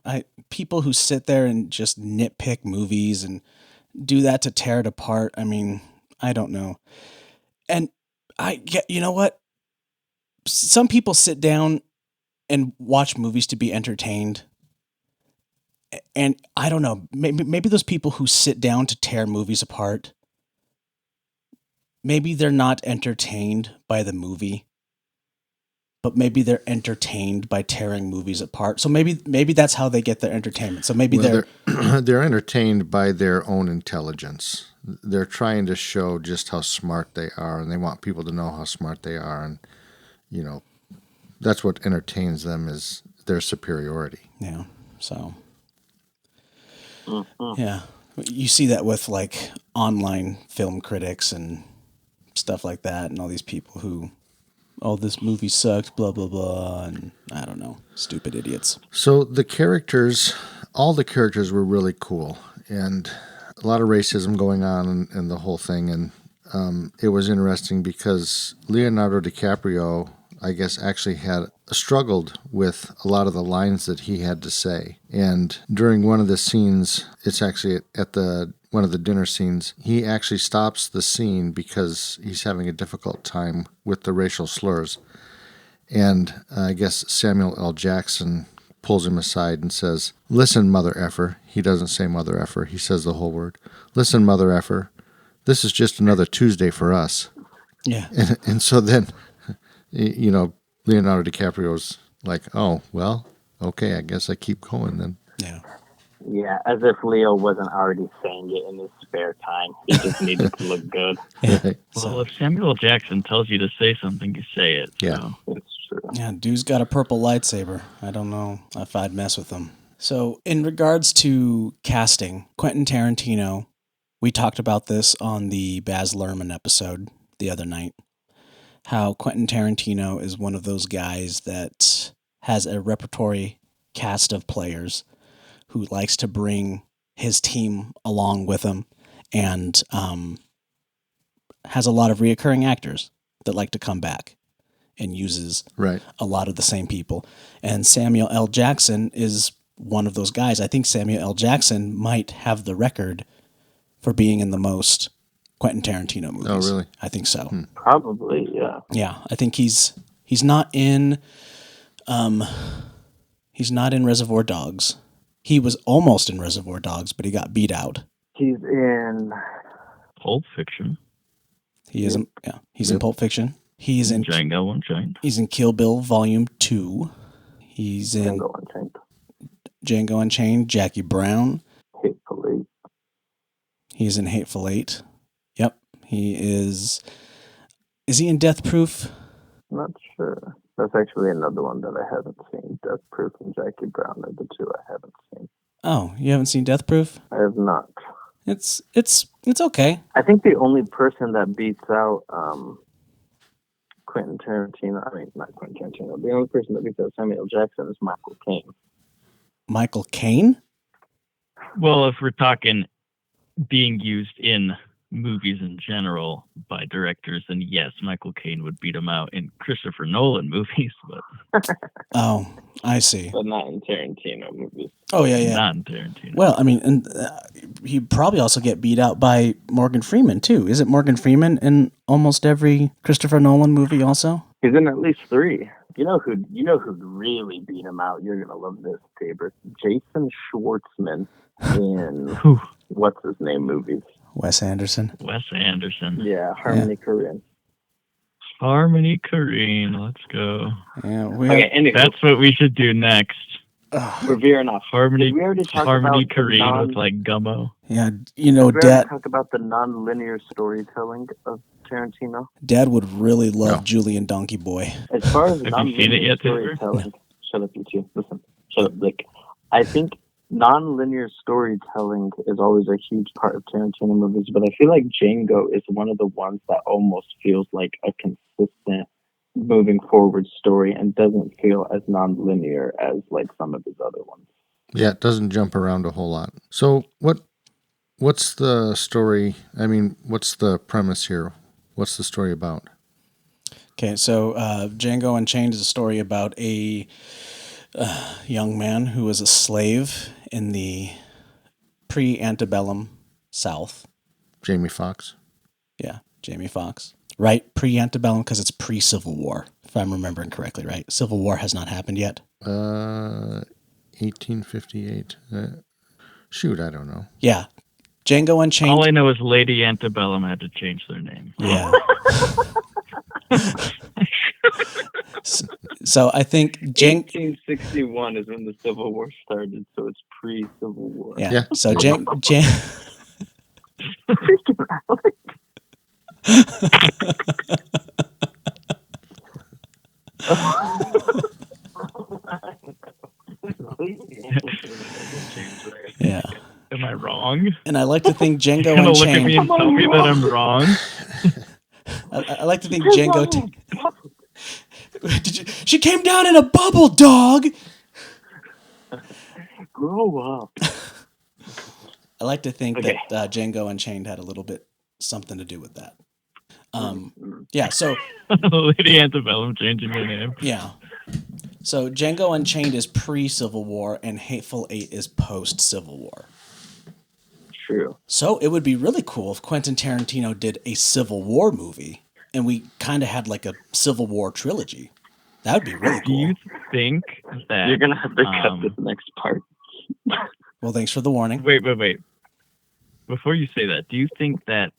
people who sit there and just nitpick movies and do that to tear it apart. I mean, I don't know. And you know what? Some people sit down and watch movies to be entertained. And I don't know, maybe those people who sit down to tear movies apart, maybe they're not entertained by the movie, but maybe they're entertained by tearing movies apart. So maybe that's how they get their entertainment. So maybe they're entertained by their own intelligence. They're trying to show just how smart they are, and they want people to know how smart they are. And, that's what entertains them, is their superiority. Yeah. So, yeah, you see that with like online film critics and stuff like that, and all these people who, oh, this movie sucked, blah, blah, blah. And I don't know, stupid idiots. So all the characters were really cool, and a lot of racism going on in the whole thing. And it was interesting because Leonardo DiCaprio, I guess, actually had struggled with a lot of the lines that he had to say. And during one of the scenes, it's actually at one of the dinner scenes, he actually stops the scene because he's having a difficult time with the racial slurs. And I guess Samuel L. Jackson pulls him aside and says, "Listen, mother effer." He doesn't say mother effer. He says the whole word. "Listen, mother effer. This is just another Tuesday for us." Yeah. And so then, Leonardo DiCaprio's like, "Oh, well, okay, I guess I keep going then." Yeah. yeah, as if Leo wasn't already saying it in his spare time. He just needed to look good. Right. Well, if Samuel Jackson tells you to say something, you say it. Yeah. So. It's true. Yeah, dude's got a purple lightsaber. I don't know if I'd mess with him. So, in regards to casting, Quentin Tarantino, we talked about this on the Baz Luhrmann episode the other night, how Quentin Tarantino is one of those guys that has a repertory cast of players who likes to bring his team along with him, and has a lot of reoccurring actors that like to come back, and uses a lot of the same people. And Samuel L. Jackson is one of those guys. I think Samuel L. Jackson might have the record for being in the most Quentin Tarantino movies. Oh, really? I think so. Probably, yeah. Yeah, I think he's not in Reservoir Dogs. He was almost in Reservoir Dogs, but he got beat out. He's in Pulp Fiction. He is in, he's in Pulp Fiction. He's in Django Unchained. He's in Kill Bill Volume 2. He's in Django Unchained. Django Unchained, Jackie Brown. Hateful Eight. He's in Hateful Eight. Yep. He is. Is he in Death Proof? Not sure. That's actually another one that I haven't seen. Death Proof and Jackie Brown are the two I haven't seen. Oh, you haven't seen Death Proof? I have not. It's okay. I think the only person that beats out Quentin Tarantino, I mean, not Quentin Tarantino, the only person that beats out Samuel Jackson is Michael Caine. Michael Caine? Well, if we're talking being used in movies in general by directors, then yes, Michael Caine would beat him out in Christopher Nolan movies, but Oh, I see. But not in Tarantino movies. Oh, yeah. Not in Tarantino. Well, I mean, and he'd probably also get beat out by Morgan Freeman, too. Is it Morgan Freeman in almost every Christopher Nolan movie also? He's in at least 3. You know who'd really beat him out? You're gonna love this, Tabor. Jason Schwartzman in what's his name movies. Wes Anderson. Yeah, Harmony Korine. Harmony Korine, let's go. Yeah, Okay, anyway. That's what we should do next. We're veering off. Harmony, Did we already talk Harmony about Korine with like gummo. Yeah, Did we already Dad. talk about the non-linear storytelling of Tarantino? Dad would really love No. Julian Donkey Boy. As far as Have you seen it non-linear yet, Taylor? storytelling, shut up, you two. Listen, shut up, Nick. I think non-linear storytelling is always a huge part of Tarantino movies, but I feel like Django is one of the ones that almost feels like a consistent moving forward story and doesn't feel as non-linear as like some of his other ones. Yeah, it doesn't jump around a whole lot. So what's the story? I mean, what's the premise here? What's the story about? Okay, so Django Unchained is a story about a young man who was a slave in the pre-antebellum South. Jamie Foxx. Yeah, Jamie Foxx. Right, pre-antebellum because it's pre-Civil War, if I'm remembering correctly, right? Civil War has not happened yet. 1858. Shoot, I don't know. Yeah, Django Unchained. All I know is Lady Antebellum had to change their name. Yeah. So I think 1861 is when the Civil War started, so it's pre-Civil War. Yeah. Yeah. So yeah. Am I wrong? And I like to think Django You're gonna look at me Unchained. and tell me that I'm wrong? I like to think Django. She came down in a bubble, dog. Grow up. I like to think Okay. that Django Unchained had a little bit something to do with that. Yeah. So Lady Antebellum changing their name. yeah. So Django Unchained is pre-Civil War, and Hateful Eight is post-Civil War. True. So it would be really cool if Quentin Tarantino did a Civil War movie, and we kind of had like a Civil War trilogy. That would be really Do cool. you think that You're gonna have to cut this next part. Well, thanks for the warning. Wait. Before you say that, do you think that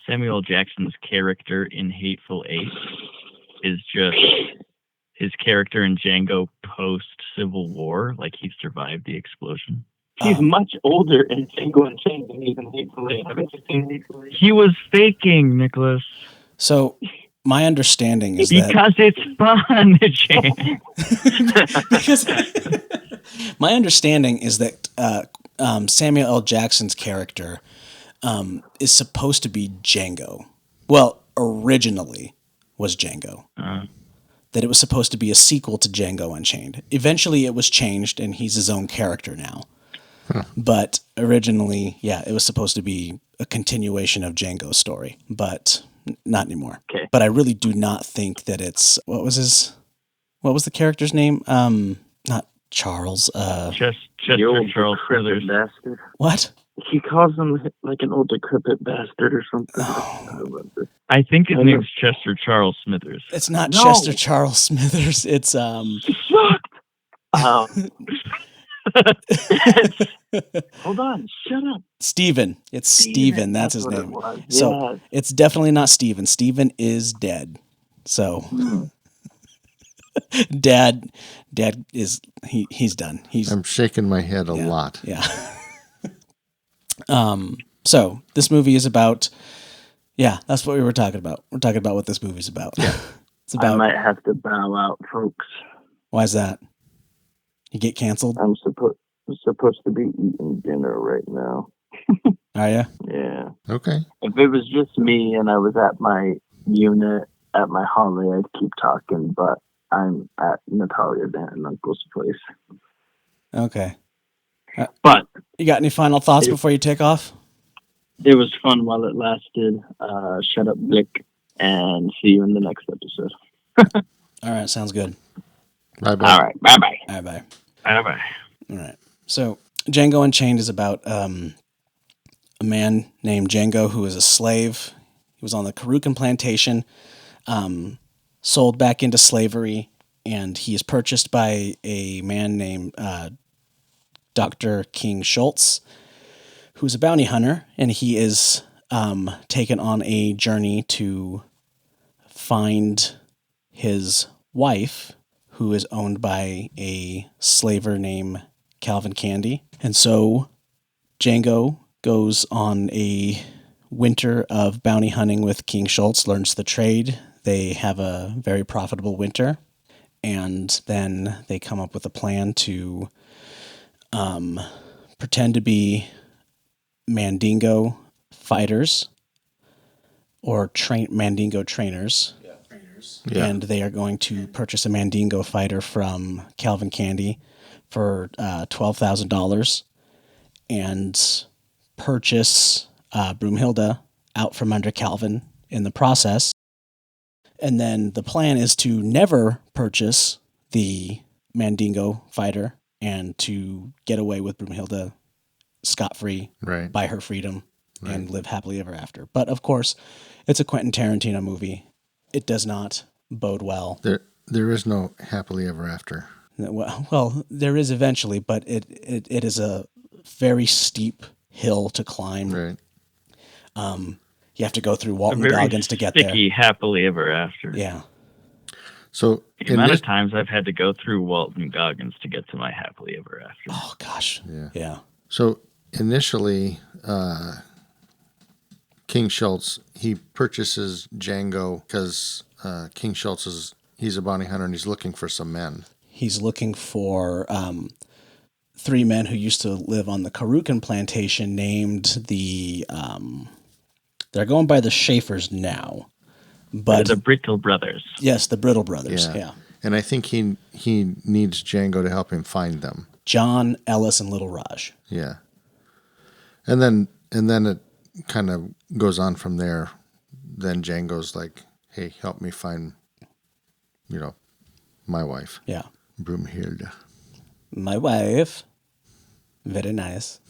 Samuel Jackson's character in Hateful Eight is just his character in Django post-Civil War? Like he survived the explosion? He's much older in Django Unchained than even Hateful Eight. Haven't you seen Hateful Eight? He was faking, Nicholas. So my understanding is Because it's fun, James. my understanding is that Samuel L. Jackson's character is supposed to be Django. Well, originally was Django. That it was supposed to be a sequel to Django Unchained. Eventually it was changed and he's his own character now. But originally, yeah, it was supposed to be a continuation of Django's story, but not anymore. Okay. But I really do not think that it's what was the character's name? Not Charles. The Chester old Charles decrepit Smithers. bastard. What? He calls him like an old decrepit bastard or something. I think his I name's Chester Charles Smithers. It's not No. Chester Charles Smithers. It's Sucked. Hold on, shut up. Steven. It's Steven. That's his what it name. was. So Yes. it's definitely not Steven. Steven is dead. So Dad is he's done. I'm shaking my head a lot. Yeah. So this movie is about, that's what we were talking about. We're talking about what this movie's about. Yeah. It's I about, might have to bow out, folks. why is that? You get canceled? I'm supposed to be eating dinner right now. Are you? Yeah. Okay. If it was just me and I was at my unit at my holiday, I'd keep talking, but I'm at Natalia's aunt and uncle's place. Okay. But You got any final thoughts before you take off? it was fun while it lasted. Shut up, Mick, and see you in the next episode. All right. Sounds good. Bye-bye. All right. Bye-bye. All right. Bye. Bye-bye. All right. So Django Unchained is about a man named Django who is a slave. He was on the Karukan plantation, sold back into slavery, and he is purchased by a man named Dr. King Schultz, who's a bounty hunter, and he is taken on a journey to find his wife, who is owned by a slaver named Calvin Candy. And so Django goes on a winter of bounty hunting with King Schultz, learns the trade. They have a very profitable winter. And then they come up with a plan to pretend to be Mandingo fighters or Mandingo trainers. Yeah. And they are going to purchase a Mandingo fighter from Calvin Candy for $12,000 and purchase Broomhilda out from under Calvin in the process. And then the plan is to never purchase the Mandingo fighter and to get away with Broomhilda scot-free, Right. buy her freedom, and live happily ever after. But of course, it's a Quentin Tarantino movie. It does not bode well. There is no happily ever after. Well, there is eventually, but it is a very steep hill to climb. Right. You have to go through A Walton very Goggins to get there. sticky happily ever after. Yeah. So The amount of times I've had to go through Walton Goggins to get to my happily ever after. Oh gosh. Yeah. So initially, King Schultz, he purchases Django because King Schultz he's a bounty hunter and he's looking for some men. He's looking for 3 men who used to live on the Karukan plantation named the they're going by the Schaefers now. But The Brittle Brothers. yes, the Brittle brothers. Yeah. And I think he needs Django to help him find them. John, Ellis, and Little Raj. Yeah. And then it kind of goes on from there. Then Django's like, "Hey, help me find, my wife, Yeah. Broomhilda." My wife. Very nice.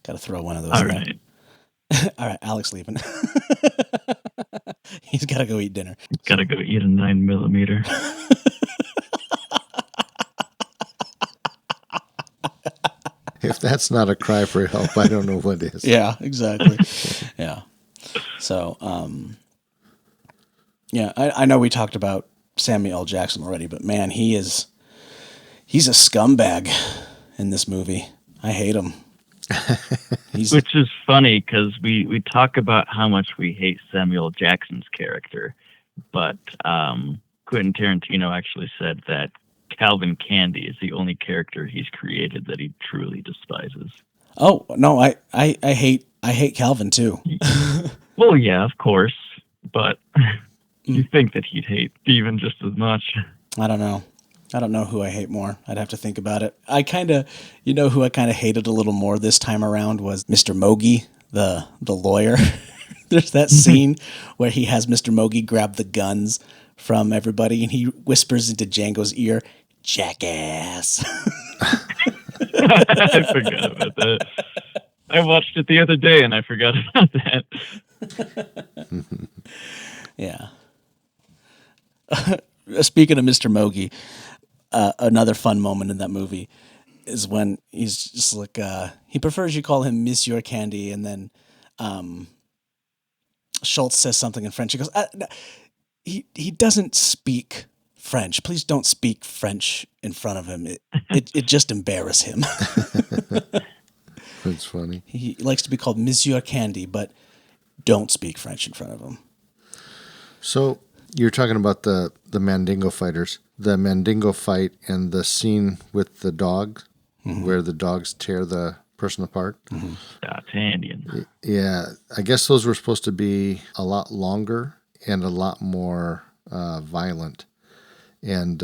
Got to throw one of those All in there. right. All right, Alec's leaving. He's got to go eat dinner. Gotta go eat a 9mm. If that's not a cry for help, I don't know what is. Yeah, exactly. Yeah. So, yeah, I know we talked about Samuel L. Jackson already, but man, he's a scumbag in this movie. I hate him. Which is funny because we talk about how much we hate Samuel Jackson's character, but Quentin Tarantino actually said that Calvin Candy is the only character he's created that he truly despises. Oh no, I hate Calvin too. Well, yeah, of course, but you think that he'd hate Steven just as much. I don't know who I hate more. I'd have to think about it. Who I kind of hated a little more this time around was Mr. Mogi, the lawyer. There's that scene where he has Mr. Mogi grab the guns from everybody and he whispers into Django's ear, "Jackass." I forgot about that. I watched it the other day and I forgot about that. Yeah. Speaking of Mr. Mogi, another fun moment in that movie is when he's just like, he prefers you call him Monsieur Candy, and then Schultz says something in French. He goes, no, he doesn't speak French. Please don't speak French in front of him. It just embarrasses him. That's funny. He likes to be called Monsieur Candy, but don't speak French in front of him. So you're talking about the Mandingo fighters, the Mandingo fight and the scene with the dog, where the dogs tear the person apart. D'Artagnan. Yeah, I guess those were supposed to be a lot longer and a lot more violent. And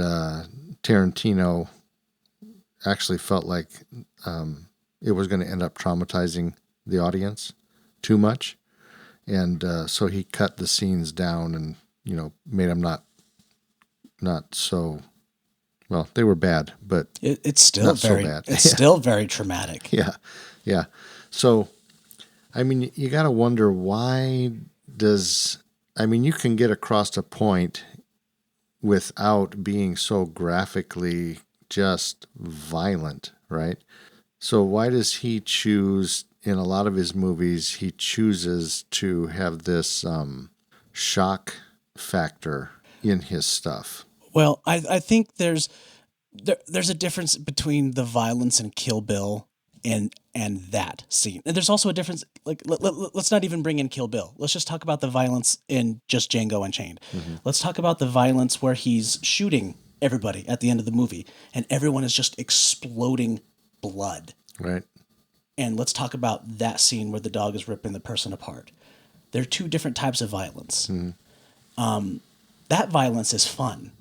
Tarantino actually felt like it was going to end up traumatizing the audience too much. And so he cut the scenes down and, made them not so, well, they were bad, but it's still not very so bad. It's still very traumatic. Yeah. So, I mean, you got to wonder you can get across a point without being so graphically just violent, right? So why does he choose, in a lot of his movies, he chooses to have this shock factor in his stuff? Well, I think there's a difference between the violence in Kill Bill and that scene. And there's also a difference. Like, let's not even bring in Kill Bill. Let's just talk about the violence in just Django Unchained. Let's talk about the violence where he's shooting everybody at the end of the movie, and everyone is just exploding blood. Right. And let's talk about that scene where the dog is ripping the person apart. They're two different types of violence. That violence is fun.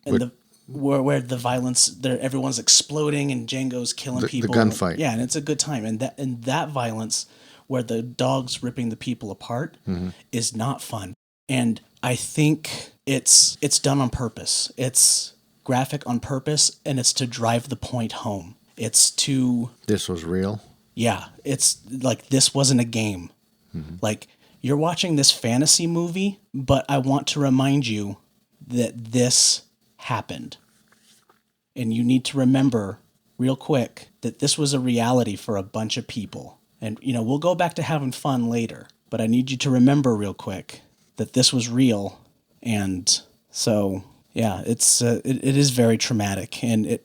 And where the violence, there everyone's exploding and Django's killing people. The gunfight. Yeah, and it's a good time. And that violence where the dog's ripping the people apart is not fun. And I think it's done on purpose. It's graphic on purpose, and it's to drive the point home. It's to... This was real? Yeah, it's like this wasn't a game. Like, you're watching this fantasy movie, but I want to remind you that this happened. And you need to remember real quick that this was a reality for a bunch of people. And, we'll go back to having fun later, but I need you to remember real quick that this was real. And so, yeah, it is very traumatic, and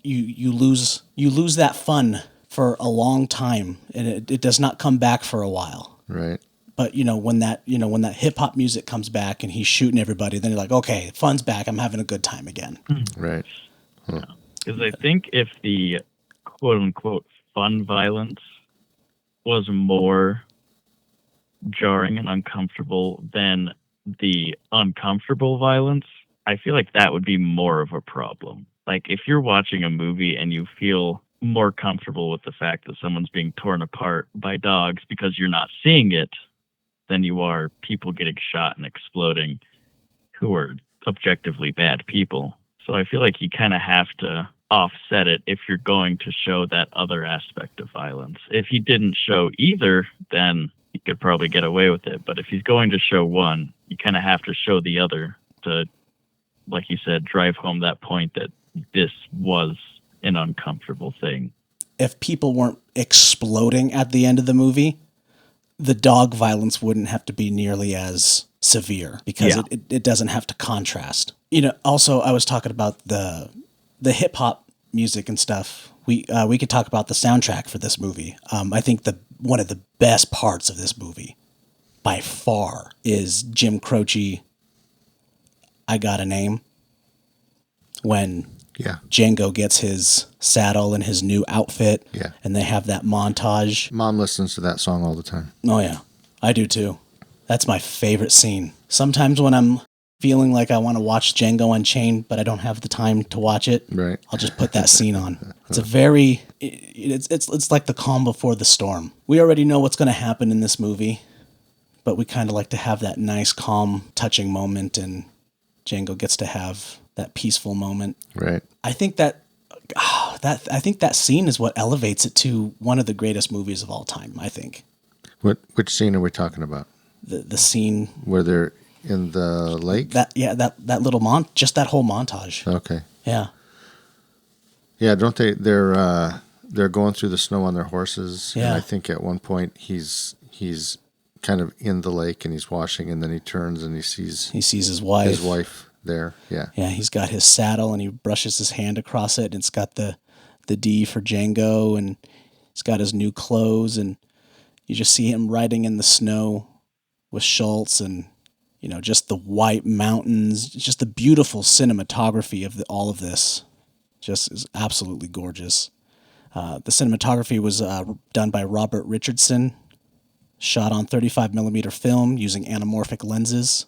you lose that fun for a long time, and it does not come back for a while. Right. But when that hip hop music comes back and he's shooting everybody, then you're like, okay, fun's back. I'm having a good time again. Right. Because I think if the quote unquote fun violence was more jarring and uncomfortable than the uncomfortable violence, I feel like that would be more of a problem. Like, if you're watching a movie and you feel more comfortable with the fact that someone's being torn apart by dogs because you're not seeing it than you are people getting shot and exploding who are objectively bad people. So I feel like you kind of have to offset it if you're going to show that other aspect of violence. If he didn't show either, then he could probably get away with it. But if he's going to show one, you kind of have to show the other to, like you said, drive home that point that this was an uncomfortable thing. If people weren't exploding at the end of the movie, the dog violence wouldn't have to be nearly as severe because it doesn't have to contrast. Also, I was talking about the hip hop music and stuff. We could talk about the soundtrack for this movie. I think one of the best parts of this movie, by far, is Jim Croce, I Got a Name. When Django gets his saddle and his new outfit, and they have that montage. Mom listens to that song all the time. Oh, yeah. I do, too. That's my favorite scene. Sometimes when I'm feeling like I want to watch Django Unchained, but I don't have the time to watch it, right, I'll just put that scene on. It's a very... It's like the calm before the storm. We already know what's going to happen in this movie, but we kind of like to have that nice, calm, touching moment, and Django gets to have that peaceful moment. Right. I think that scene is what elevates it to one of the greatest movies of all time, I think. Which scene are we talking about? The scene where they're in the lake? That little just that whole montage. Okay. Yeah. Yeah, don't they they're going through the snow on their horses, yeah. And I think at one point he's kind of in the lake and he's washing, and then he turns and he sees his wife there. Yeah. Yeah, he's got his saddle and he brushes his hand across it, and it's got the D for Django, and he's got his new clothes, and you just see him riding in the snow with Schultz, and just the white mountains, just the beautiful cinematography of all of this just is absolutely gorgeous. The cinematography was done by Robert Richardson, shot on 35mm film using anamorphic lenses.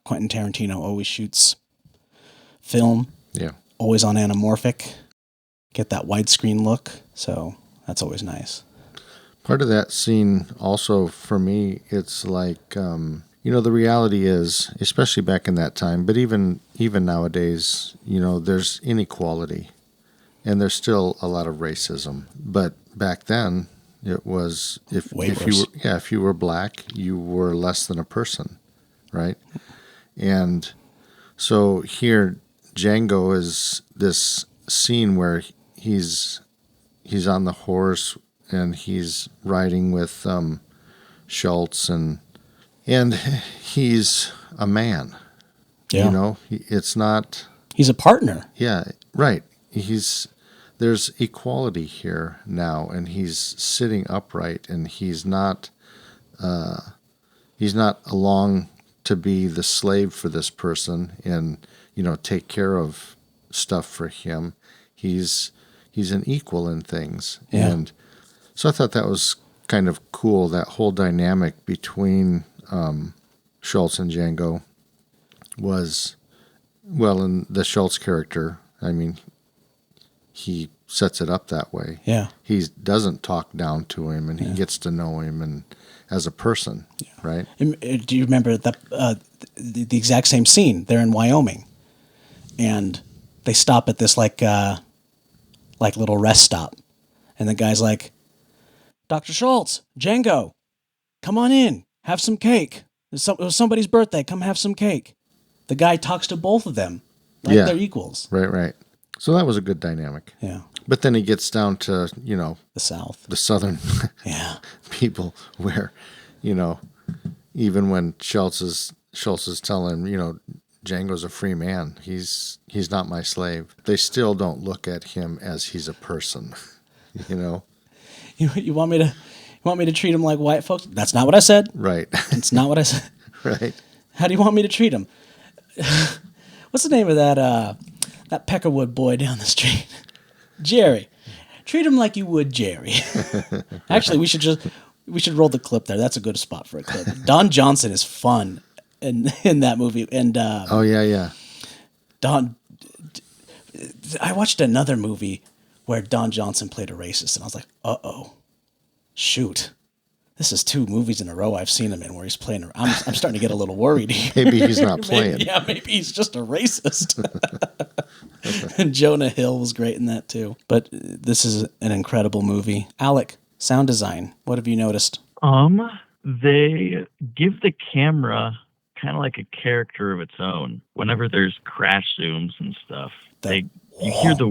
Quentin Tarantino always shoots film, always on anamorphic, get that widescreen look, so that's always nice. Part of that scene also, for me, it's like, the reality is, especially back in that time, but even nowadays, there's inequality, and there's still a lot of racism. But back then, it was if you were black, you were less than a person, right? And so here, Django is this scene where he's on the horse and he's riding with Schultz, and he's a man, Yeah. You know, it's not. He's a partner. Yeah, right. There's equality here now, and he's sitting upright, and he's not along to be the slave for this person and, you know, take care of stuff for him. He's an equal in things. Yeah. And so I thought that was kind of cool, that whole dynamic between Schultz and Django was, well, in the Schultz character, I mean, he sets it up that way. Yeah. He doesn't talk down to him, and he gets to know him and as a person, right? Do you remember the exact same scene? They're in Wyoming, and they stop at this like little rest stop, and the guy's like, "Dr. Schultz, Django, come on in, have some cake. It was somebody's birthday. Come have some cake." The guy talks to both of them like they're equals. Right. So that was a good dynamic. Yeah. But then he gets down to, you know, The South, the Southern people where, you know, even when Schultz is telling him, you know, Django's a free man. He's not my slave. They still don't look at him as he's a person, you know. You want me to treat him like white folks? That's not what I said. Right. That's not what I said. Right. How do you want me to treat him? What's the name of that Peckerwood boy down the street? Jerry. Treat him like you would Jerry. Actually, we should roll the clip there. That's a good spot for a clip. Don Johnson is fun in that movie. And Oh yeah. Don. I watched another movie where Don Johnson played a racist, and I was like, uh-oh, shoot. This is 2 movies in a row I've seen him in where he's playing. I'm starting to get a little worried here. Maybe he's not playing. Maybe he's just a racist. And Jonah Hill was great in that too. But this is an incredible movie. Alec, sound design. What have you noticed? They give the camera kind of like a character of its own. Whenever there's crash zooms and stuff, you hear the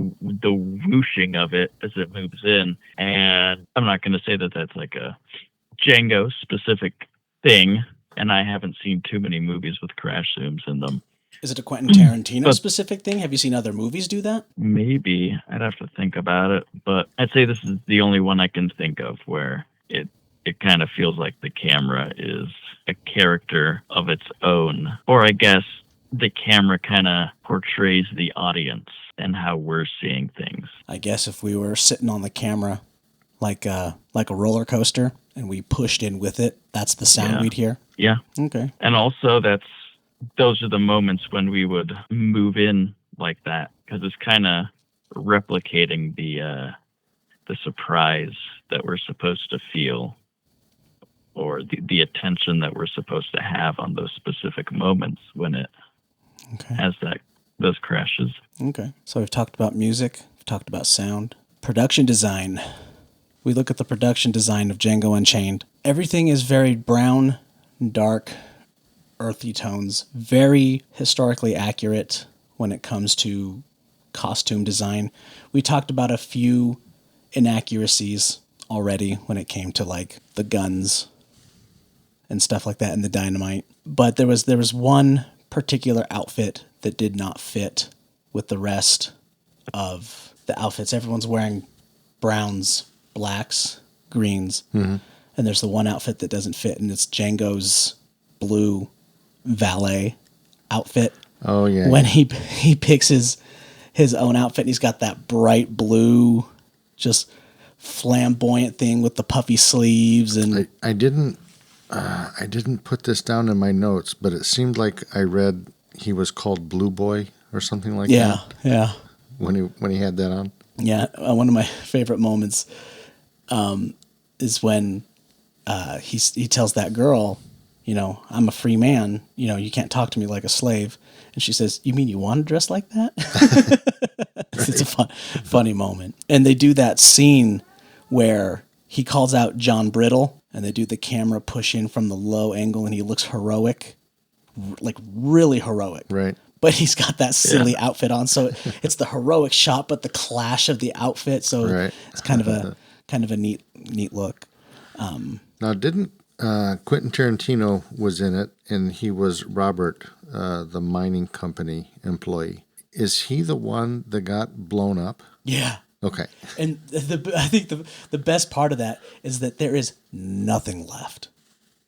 whooshing of it as it moves in. And I'm not going to say that that's like a Django specific thing, and I haven't seen too many movies with crash zooms in them. Is it a Quentin Tarantino specific thing? Have you seen other movies do that? Maybe. I'd have to think about it, but I'd say this is the only one I can think of where it kind of feels like the camera is a character of its own. Or I guess the camera kind of portrays the audience and how we're seeing things. I guess if we were sitting on the camera like a roller coaster and we pushed in with it, that's the sound we'd hear? Yeah. Okay. And also those are the moments when we would move in like that, because it's kind of replicating the surprise that we're supposed to feel, or the attention that we're supposed to have on those specific moments when it has those crashes. Okay. So we've talked about music, we've talked about sound, production design. We look at the production design of Django Unchained. Everything is very brown, dark, earthy tones, very historically accurate when it comes to costume design. We talked about a few inaccuracies already when it came to like the guns and stuff like that and the dynamite. But there was one particular outfit that did not fit with the rest of the outfits. Everyone's wearing browns, blacks, greens, and there's the one outfit that doesn't fit, and it's Django's blue valet outfit. Oh yeah. When he picks his own outfit, and he's got that bright blue, just flamboyant thing with the puffy sleeves, and I didn't put this down in my notes, but it seemed like I read he was called Blue Boy or something like that. Yeah. When he had that on. Yeah, one of my favorite moments is when he tells that girl, you know, I'm a free man, you know, you can't talk to me like a slave. And she says, you mean you want to dress like that? It's a funny moment. And they do that scene where he calls out John Brittle, and they do the camera push in from the low angle, and he looks heroic, like really heroic. Right. But he's got that silly outfit on, so it's the heroic shot, but the clash of the outfit. So it's kind of a neat look. Now, didn't Quentin Tarantino was in it, and he was Robert, the mining company employee. Is he the one that got blown up? Yeah. Okay. And I think the best part of that is that there is nothing left.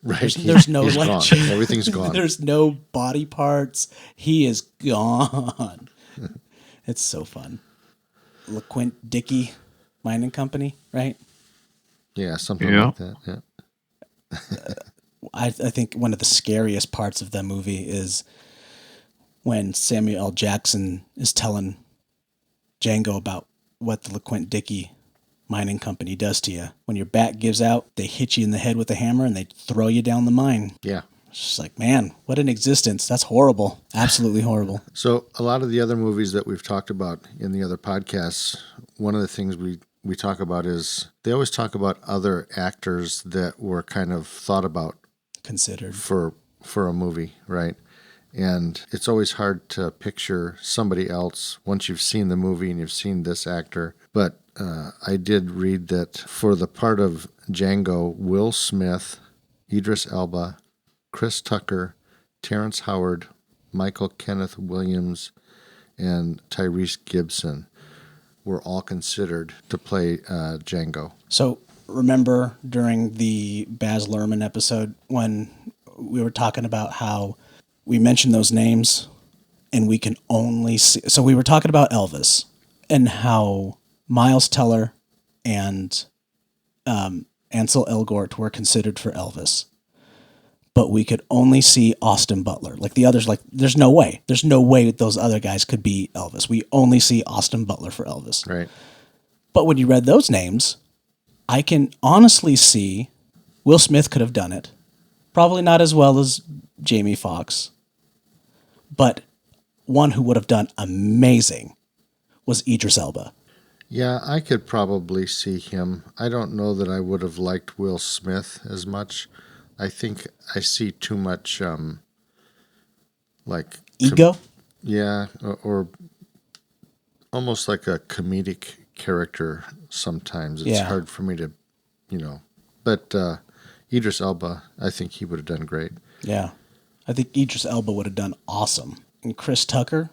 Right. There's no he's like gone. Everything's gone. There's no body parts. He is gone. It's so fun. LeQuint Dickey Mining Company, right? Yeah, something like that. Yeah. I think one of the scariest parts of the movie is when Samuel L. Jackson is telling Django about what the LeQuint Dickey Mining Company does to you. When your back gives out, they hit you in the head with a hammer and they throw you down the mine. Yeah. It's just like, man, what an existence. That's horrible. Absolutely horrible. So a lot of the other movies that we've talked about in the other podcasts, one of the things we talk about is they always talk about other actors that were kind of thought about Considered for a movie, right? And it's always hard to picture somebody else once you've seen the movie and you've seen this actor. But I did read that for the part of Django, Will Smith, Idris Elba, Chris Tucker, Terrence Howard, Michael Kenneth Williams, and Tyrese Gibson were all considered to play Django. So remember during the Baz Luhrmann episode when we were talking about how we mentioned those names and we can only see... So we were talking about Elvis and how Miles Teller and Ansel Elgort were considered for Elvis. But we could only see Austin Butler. Like the others, like, there's no way. There's no way those other guys could be Elvis. We only see Austin Butler for Elvis. Right. But when you read those names, I can honestly see Will Smith could have done it. Probably not as well as Jamie Foxx. But one who would have done amazing was Idris Elba. Yeah, I could probably see him. I don't know that I would have liked Will Smith as much. I think I see too much, like... Ego? Yeah, or almost like a comedic character sometimes. It's hard for me to, But Idris Elba, I think he would have done great. Yeah. I think Idris Elba would have done awesome. And Chris Tucker,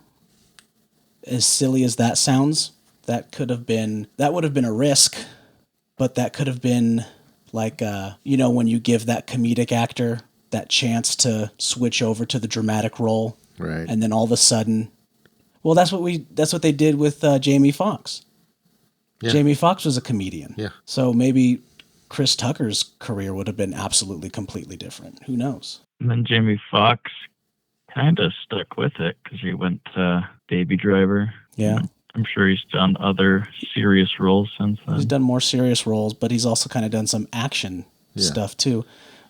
as silly as that sounds, that would have been a risk, but that could have been like, when you give that comedic actor that chance to switch over to the dramatic role. Right. And then all of a sudden, well, that's what they did with Jamie Foxx. Yeah. Jamie Foxx was a comedian. Yeah. So maybe Chris Tucker's career would have been absolutely, completely different. Who knows? And then Jamie Foxx kind of stuck with it because he went Baby Driver. Yeah. I'm sure he's done other serious roles since then. He's done more serious roles, but he's also kind of done some action stuff too.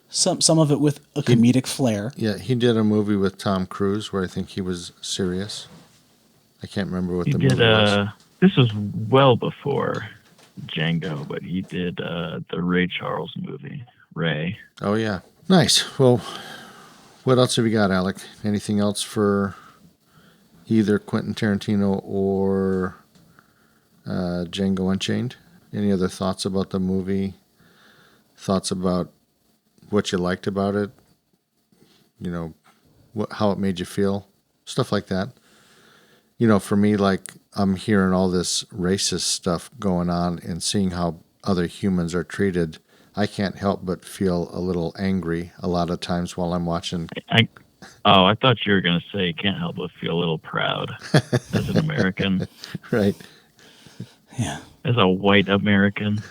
Some of it with a comedic flair. Yeah, he did a movie with Tom Cruise where I think he was serious. I can't remember what the movie was. This was well before Django, but he did the Ray Charles movie, Ray. Oh, yeah. Nice. Well, what else have you got, Alec? Anything else for either Quentin Tarantino or Django Unchained? Any other thoughts about the movie? Thoughts about what you liked about it? How it made you feel? Stuff like that. For me, like, I'm hearing all this racist stuff going on and seeing how other humans are treated. I can't help but feel a little angry a lot of times while I'm watching. I thought you were going to say can't help but feel a little proud as an American. Right. Yeah. As a white American.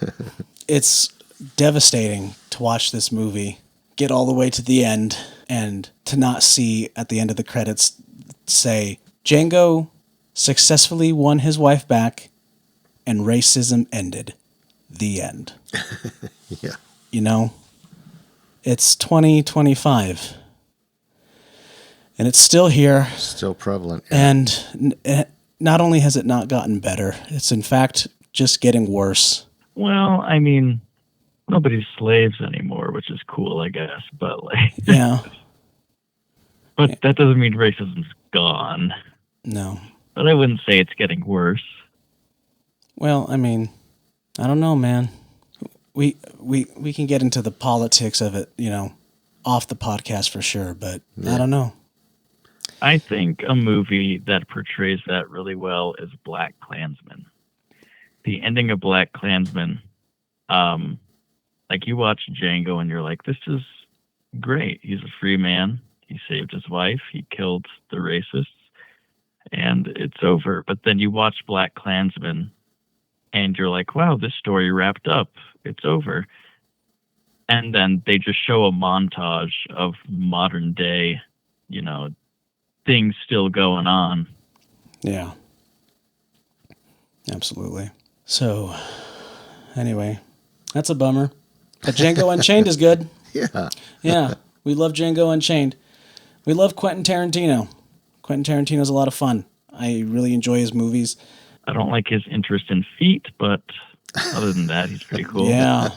It's devastating to watch this movie, get all the way to the end, and to not see at the end of the credits say, Django successfully won his wife back and racism ended. The end. Yeah. It's 2025. And it's still here. Still prevalent. And not only has it not gotten better, it's in fact just getting worse. Well, I mean, nobody's slaves anymore, which is cool, I guess. But yeah. But that doesn't mean racism's gone. No. But I wouldn't say it's getting worse. Well, I mean, I don't know, man. we can get into the politics of it, off the podcast for sure, but I don't know. I think a movie that portrays that really well is Black Klansman. The ending of Black Klansman, like you watch Django and you're like, this is great. He's a free man. He saved his wife. He killed the racists, and it's over. But then you watch Black Klansman, and you're like, wow, this story wrapped up. It's over. And then they just show a montage of modern day, things still going on. Yeah. Absolutely. So, anyway, that's a bummer. But Django Unchained is good. Yeah. Yeah. We love Django Unchained. We love Quentin Tarantino. Quentin Tarantino's a lot of fun. I really enjoy his movies. I don't like his interest in feet, but other than that, he's pretty cool. Yeah.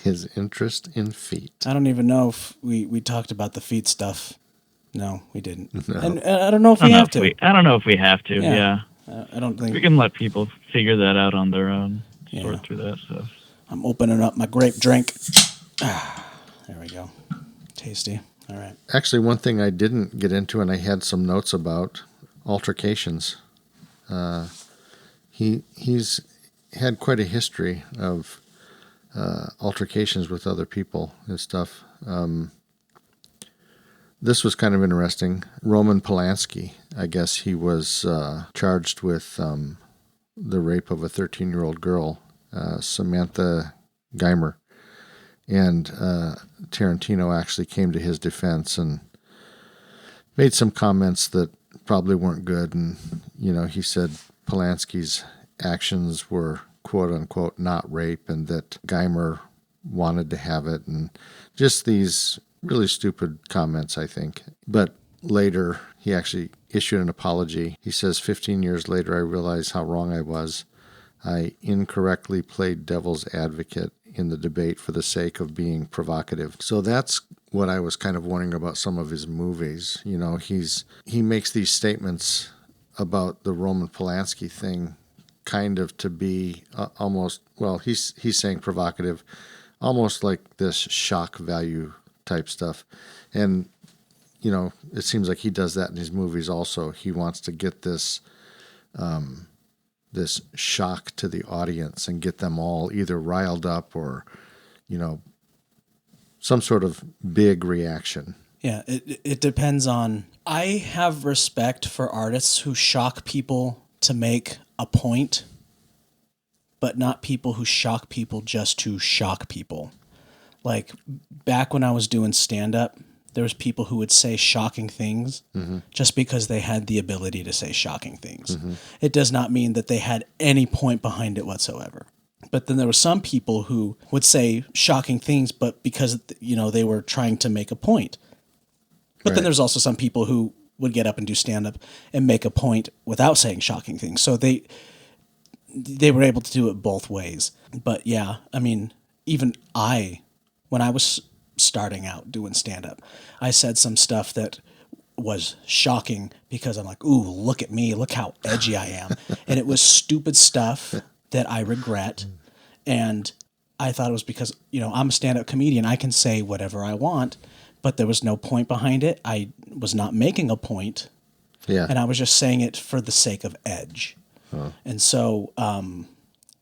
His interest in feet. I don't even know if we talked about the feet stuff. No, we didn't. No. And I don't know if we have to. I don't know if we have to. Yeah. I don't think we can let people figure that out on their own. Yeah. Sort through that stuff. I'm opening up my grape drink. There we go. Tasty. All right. Actually, one thing I didn't get into, and I had some notes about, altercations. He's had quite a history of altercations with other people and stuff. This was kind of interesting. Roman Polanski, I guess he was charged with the rape of a 13-year-old girl, Samantha Geimer. And Tarantino actually came to his defense and made some comments that probably weren't good. And, he said Polanski's actions were, quote unquote, not rape, and that Geimer wanted to have it. And just these really stupid comments, I think. But later, he actually issued an apology. He says, 15 years later, I realized how wrong I was. I incorrectly played devil's advocate in the debate for the sake of being provocative. So that's what I was kind of wondering about some of his movies. He makes these statements about the Roman Polanski thing kind of to be almost, well, he's saying provocative, almost like this shock value type stuff. And, it seems like he does that in his movies also. He wants to get this this shock to the audience and get them all either riled up or, some sort of big reaction. Yeah, it depends on... I have respect for artists who shock people to make a point, but not people who shock people just to shock people. Like, back when I was doing stand-up, there was people who would say shocking things just because they had the ability to say shocking things. It does not mean that they had any point behind it whatsoever. But then there were some people who would say shocking things, but because, they were trying to make a point. But then there's also some people who would get up and do stand-up and make a point without saying shocking things. So they were able to do it both ways. But yeah, I mean, even when I was starting out doing stand-up, I said some stuff that was shocking because I'm like, ooh, look at me, look how edgy I am. And it was stupid stuff that I regret. And I thought it was because, I'm a stand-up comedian. I can say whatever I want, but there was no point behind it. I was not making a point. Yeah. And I was just saying it for the sake of edge. And so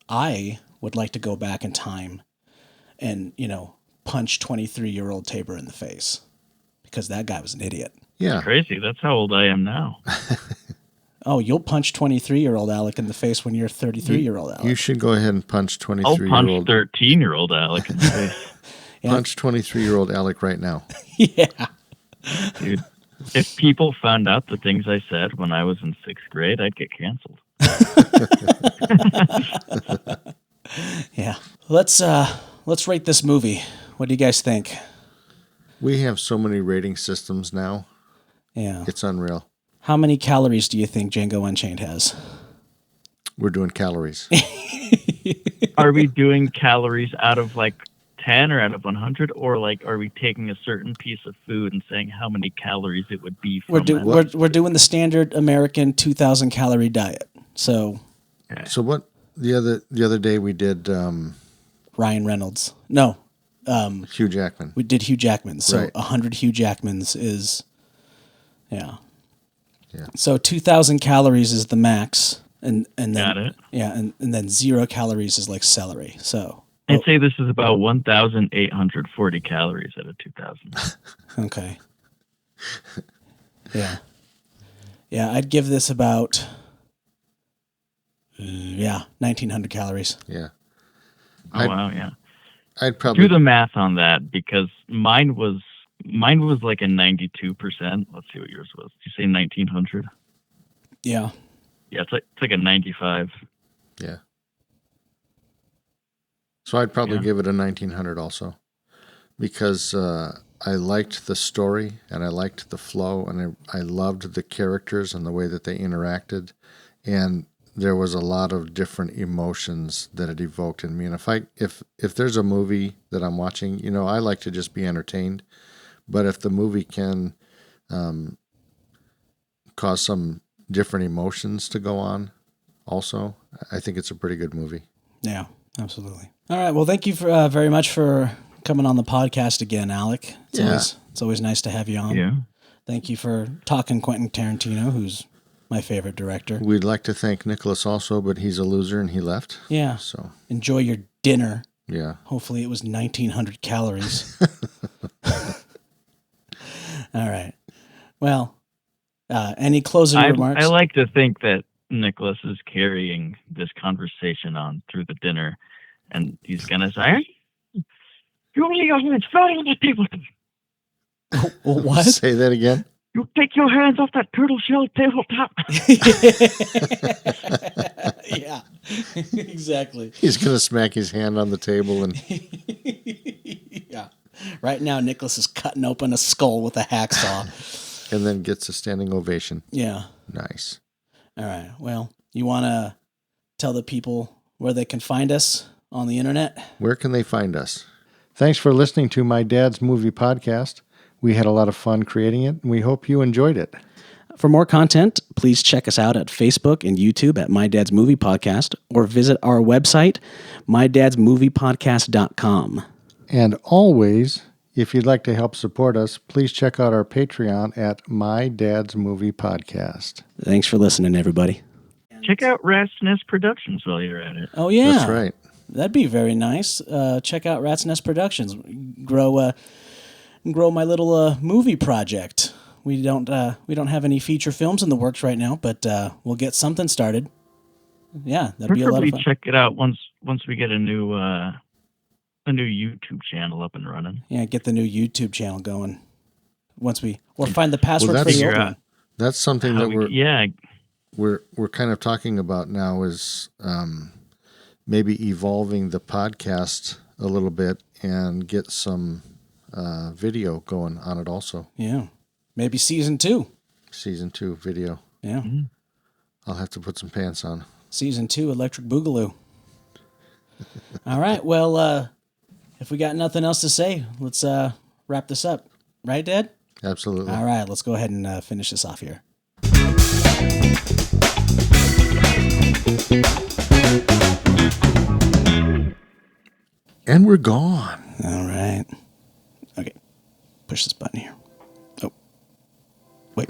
I would like to go back in time and, punch 23-year-old Tabor in the face because that guy was an idiot. Yeah. That's crazy. That's how old I am now. Oh, you'll punch 23-year-old Alec in the face when you're 33-year-old Alec. You should go ahead and punch I'll 23-year-old. punch 13-year-old Alec in the face. Yeah. Punch 23-year-old Alec right now. Yeah. Dude, if people found out the things I said when I was in 6th grade, I'd get canceled. Yeah. Let's rate this movie. What do you guys think? We have so many rating systems now. Yeah. It's unreal. How many calories do you think Django Unchained has? We're doing calories. Are we doing calories out of 10 or out of 100, or are we taking a certain piece of food and saying how many calories it would be from we're doing the standard American 2,000 calorie diet. So So what the other day we did Ryan Reynolds. No. Hugh Jackman. We did Hugh Jackman. So Right. 100 Hugh Jackmans is, yeah. Yeah. So 2,000 calories is the max. And then, Got it. Yeah. And then 0 calories is like celery. So. I'd say this is about 1,840 calories out of 2,000. Okay. Yeah. Yeah, I'd give this about 1,900 calories. Yeah. Oh, wow, yeah. I'd probably Do the math on that because mine was like a 92%. Let's see what yours was. Did you say 1,900? Yeah. Yeah, it's like a 95. Yeah. So I'd probably give it a 1900 also, because I liked the story and I liked the flow and I loved the characters and the way that they interacted, and there was a lot of different emotions that it evoked in me. And if there's a movie that I'm watching, I like to just be entertained, but if the movie can cause some different emotions to go on, also, I think it's a pretty good movie. Yeah, absolutely. All right. Well, thank you for very much for coming on the podcast again, Alec. It's always nice to have you on. Yeah. Thank you for talking Quentin Tarantino, who's my favorite director. We'd like to thank Nicholas also, but he's a loser and he left. Yeah. So enjoy your dinner. Yeah. Hopefully it was 1,900 calories. All right. Well, any closing remarks? I like to think that Nicholas is carrying this conversation on through the dinner, and he's gonna say, "You lay your hands flat on the table. What? Say that again. You take your hands off that turtle shell tabletop." Yeah, exactly. He's gonna smack his hand on the table and Yeah. Right now, Nicholas is cutting open a skull with a hacksaw. and then gets a standing ovation. Yeah. Nice. All right. Well, you want to tell the people where they can find us on the internet? Where can they find us? Thanks for listening to My Dad's Movie Podcast. We had a lot of fun creating it, and we hope you enjoyed it. For more content, please check us out at Facebook and YouTube at My Dad's Movie Podcast, or visit our website, mydadsmoviepodcast.com. And always, if you'd like to help support us, please check out our Patreon at My Dad's Movie Podcast. Thanks for listening, everybody. Check out Rat's Nest Productions while you're at it. Oh, yeah. That's right. That'd be very nice. Check out Rat's Nest Productions. Grow my little movie project. We don't have any feature films in the works right now, but we'll get something started. Yeah, that'd be a lot of fun. Check it out once we get a new YouTube channel up and running. Yeah, get the new YouTube channel going. Find the password for the old one. That's something that we're we're kind of talking about now is maybe evolving the podcast a little bit and get some video going on it also. Yeah. Maybe season 2. Season 2 video. Yeah. Mm-hmm. I'll have to put some pants on. Season 2, Electric Boogaloo. All right. Well, if we got nothing else to say, let's wrap this up. Right, Dad? Absolutely. All right. Let's go ahead and finish this off here. And we're gone. All right. Okay. Push this button here. Oh. Wait.